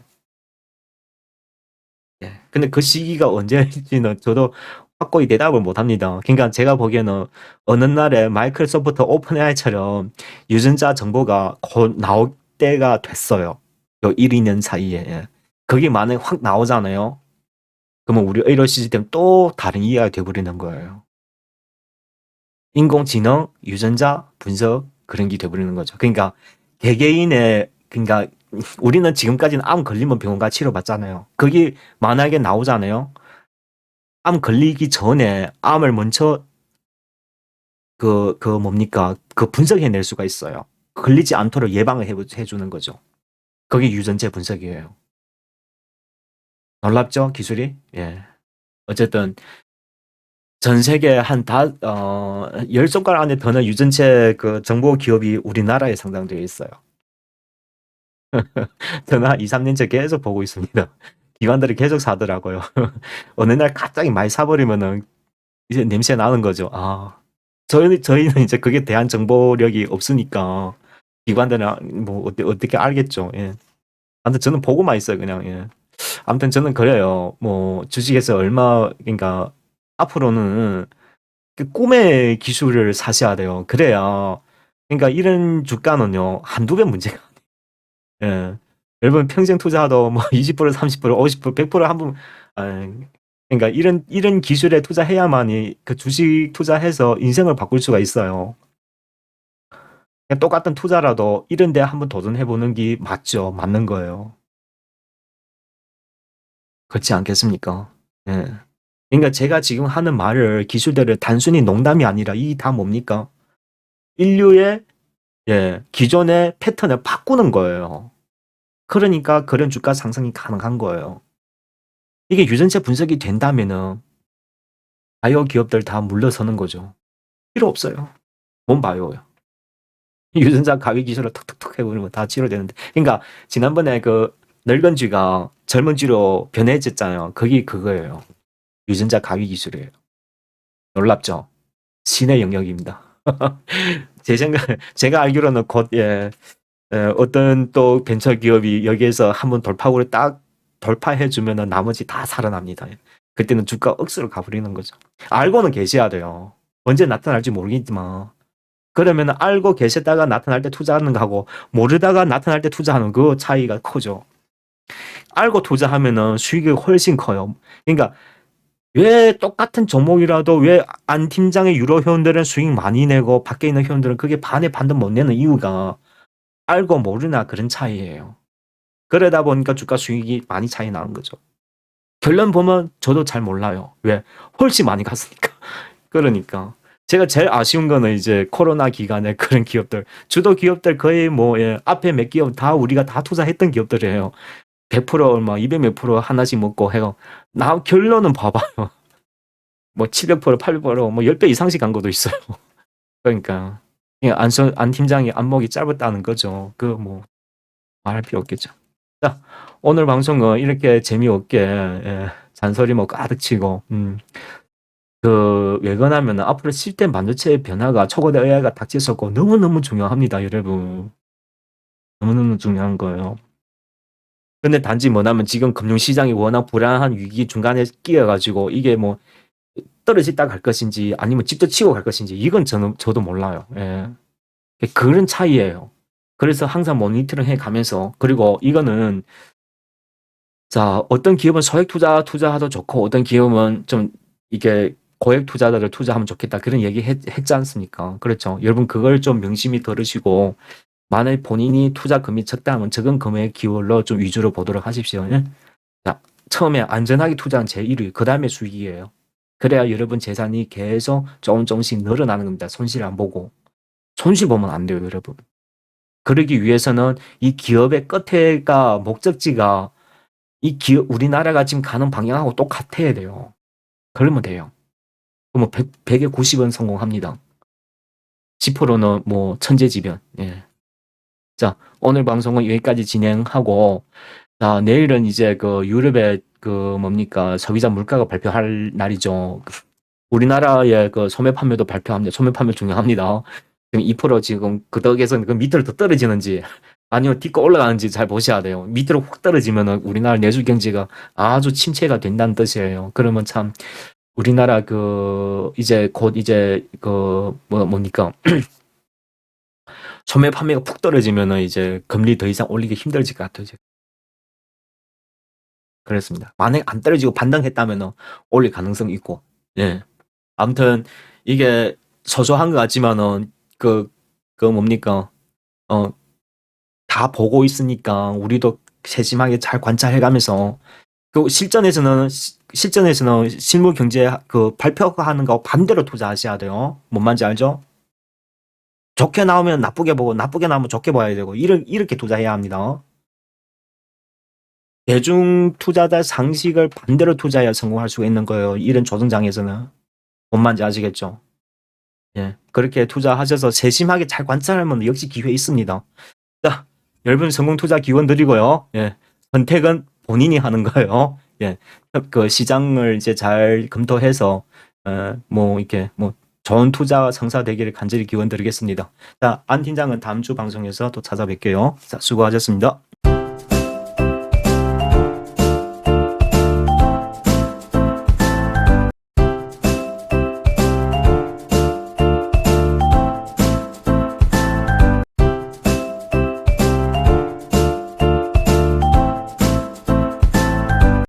예. 근데 그 시기가 언제일지는 저도 확고히 대답을 못 합니다. 그러니까 제가 보기에는 어느 날에 마이크로소프트 오픈 AI처럼 유전자 정보가 곧 나올 때가 됐어요. 요 1, 2년 사이에. 예. 그게 만약에 확 나오잖아요. 그러면 우리 의료 시스템 또 다른 이해가 돼버리는 거예요. 인공지능, 유전자, 분석 그런 게 돼버리는 거죠. 그러니까 개개인의 그러니까 우리는 지금까지는 암 걸리면 병원 가 치료받잖아요. 그게 만약에 나오잖아요. 암 걸리기 전에 암을 먼저 그 뭡니까? 그 분석해낼 수가 있어요. 걸리지 않도록 예방을 해주는 거죠. 그게 유전자 분석이에요. 놀랍죠? 기술이? 예. 어쨌든 전 세계 열 손가락 안에 드는 유전체 그 정보 기업이 우리나라에 상장되어 있어요. 저는 한 2, 3년째 계속 보고 있습니다. 기관들이 계속 사더라고요. 어느 날 갑자기 많이 사버리면은 이제 냄새 나는 거죠. 저희는 이제 그게 대한 정보력이 없으니까 기관들은 뭐 어떻게 알겠죠. 예. 아무튼 저는 보고만 있어요, 그냥. 예. 아무튼 저는 그래요. 뭐 주식에서 그러니까 앞으로는 그 꿈의 기술을 사셔야 돼요. 그래야 그러니까 이런 주가는요 한두 배 문제가 예. 여러분 평생 투자도 뭐 20%, 30%, 50%, 100% 한 번, 그러니까 이런 기술에 투자해야만이 그 주식 투자해서 인생을 바꿀 수가 있어요. 그냥 똑같은 투자라도 이런 데 한번 도전해보는 게 맞죠. 맞는 거예요. 그렇지 않겠습니까? 예. 그러니까 제가 지금 하는 말을 기술들을 단순히 농담이 아니라 이 다 뭡니까? 인류의 기존의 패턴을 바꾸는 거예요. 그러니까 그런 주가 상승이 가능한 거예요. 이게 유전체 분석이 된다면은 바이오 기업들 다 물러서는 거죠. 필요 없어요. 뭔 바이오요. 유전자 가위 기술로 톡톡톡 해버리면 다 치료되는데. 그러니까 지난번에 그 늙은 쥐가 젊은 쥐로 변해졌잖아요. 그게 그거예요. 유전자 가위 기술이에요. 놀랍죠? 신의 영역입니다. 제가 알기로는 곧 어떤 또 벤처 기업이 여기에서 한번 돌파구를 딱 돌파해주면은 나머지 다 살아납니다. 그때는 주가 억수로 가버리는 거죠. 알고는 계셔야 돼요. 언제 나타날지 모르겠지만 그러면 알고 계시다가 나타날 때 투자하는 거하고 모르다가 나타날 때 투자하는 그 차이가 크죠. 알고 투자하면은 수익이 훨씬 커요. 그러니까 왜 똑같은 종목이라도 왜 안 팀장의 유로 회원들은 수익 많이 내고 밖에 있는 회원들은 그게 반의 반도 못 내는 이유가 알고 모르나 그런 차이예요. 그러다 보니까 주가 수익이 많이 차이 나는 거죠. 결론 보면 저도 잘 몰라요. 왜? 훨씬 많이 갔으니까. 그러니까. 제가 제일 아쉬운 거는 이제 코로나 기간에 그런 기업들, 주도 기업들 거의 뭐, 예, 앞에 몇 기업 다 우리가 다 투자했던 기업들이에요. 100% 얼마, 200 몇 프로 하나씩 먹고 해요. 나 결론은 봐봐요. 뭐 700%, 800%, 뭐 10배 이상씩 간 것도 있어요. 그러니까. 안 팀장이 안목이 짧았다는 거죠. 그 뭐, 말할 필요 없겠죠. 자, 오늘 방송은 이렇게 재미없게, 예, 잔소리 뭐 가득 치고, 왜 그러냐면 앞으로 시스템 반도체의 변화가 초거대 AI가 닥쳤었고 너무너무 중요합니다, 여러분. 너무너무 중요한 거예요. 근데 단지 뭐냐면 지금 금융시장이 워낙 불안한 위기 중간에 끼어가지고 이게 뭐 떨어졌다 갈 것인지 아니면 직접 치고 갈 것인지 이건 저도 몰라요. 예. 그런 차이예요. 그래서 항상 모니터링 해 가면서 그리고 이거는 자, 어떤 기업은 소액 투자하도 좋고 어떤 기업은 좀 이게 고액 투자자를 투자하면 좋겠다. 그런 얘기 했지 않습니까? 그렇죠. 여러분 그걸 좀 명심히 들으시고 만약 본인이 투자 금액이 적다면 적은 금액 기울로 좀 위주로 보도록 하십시오. 예? 자, 처음에 안전하게 투자는 제일 1위, 그 다음에 수익이에요. 그래야 여러분 재산이 계속 조금씩 늘어나는 겁니다. 손실 안 보고. 손실 보면 안 돼요, 여러분. 그러기 위해서는 이 기업의 끝에가 목적지가 이 기업, 우리나라가 지금 가는 방향하고 똑같아야 돼요. 그러면 돼요. 그러면 100에 90은 성공합니다. 10%는 뭐 천재지변. 예. 자, 오늘 방송은 여기까지 진행하고, 자, 내일은 이제 그 유럽의 그 뭡니까 소비자 물가가 발표할 날이죠. 우리나라의 그 소매 판매도 발표합니다. 소매 판매 중요합니다. 지금 2% 지금 그 덕에서 그 밑으로 더 떨어지는지 아니면 딛고 올라가는지 잘 보셔야 돼요. 밑으로 확 떨어지면은 우리나라 내수 경제가 아주 침체가 된다는 뜻이에요. 그러면 참 우리나라 그 이제 곧 이제 그 뭡니까 소매 판매가 푹 떨어지면은 이제 금리 더 이상 올리기 힘들어질 것 같아요. 그렇습니다. 만약 안 떨어지고 반등했다면은 올릴 가능성이 있고. 예. 아무튼 이게 소소한 것 같지만은 그 뭡니까 다 보고 있으니까 우리도 세심하게 잘 관찰해가면서 그 실전에서는 실무 경제 그 발표하는 거 반대로 투자하셔야 돼요. 뭔 말인지 알죠? 좋게 나오면 나쁘게 보고 나쁘게 나오면 좋게 봐야 되고 이렇게 투자해야 합니다. 대중 투자자 상식을 반대로 투자해야 성공할 수가 있는 거예요. 이런 조정장에서는. 뭔 말인지 아시겠죠? 예. 그렇게 투자하셔서 세심하게 잘 관찰하면 역시 기회 있습니다. 자, 여러분 성공 투자 기원 드리고요. 예. 선택은 본인이 하는 거예요. 예. 그 시장을 이제 잘 검토해서 뭐 이렇게 뭐 좋은 투자 성사되기를 간절히 기원 드리겠습니다. 자, 안 팀장은 다음 주 방송에서 또 찾아뵐게요. 자, 수고하셨습니다.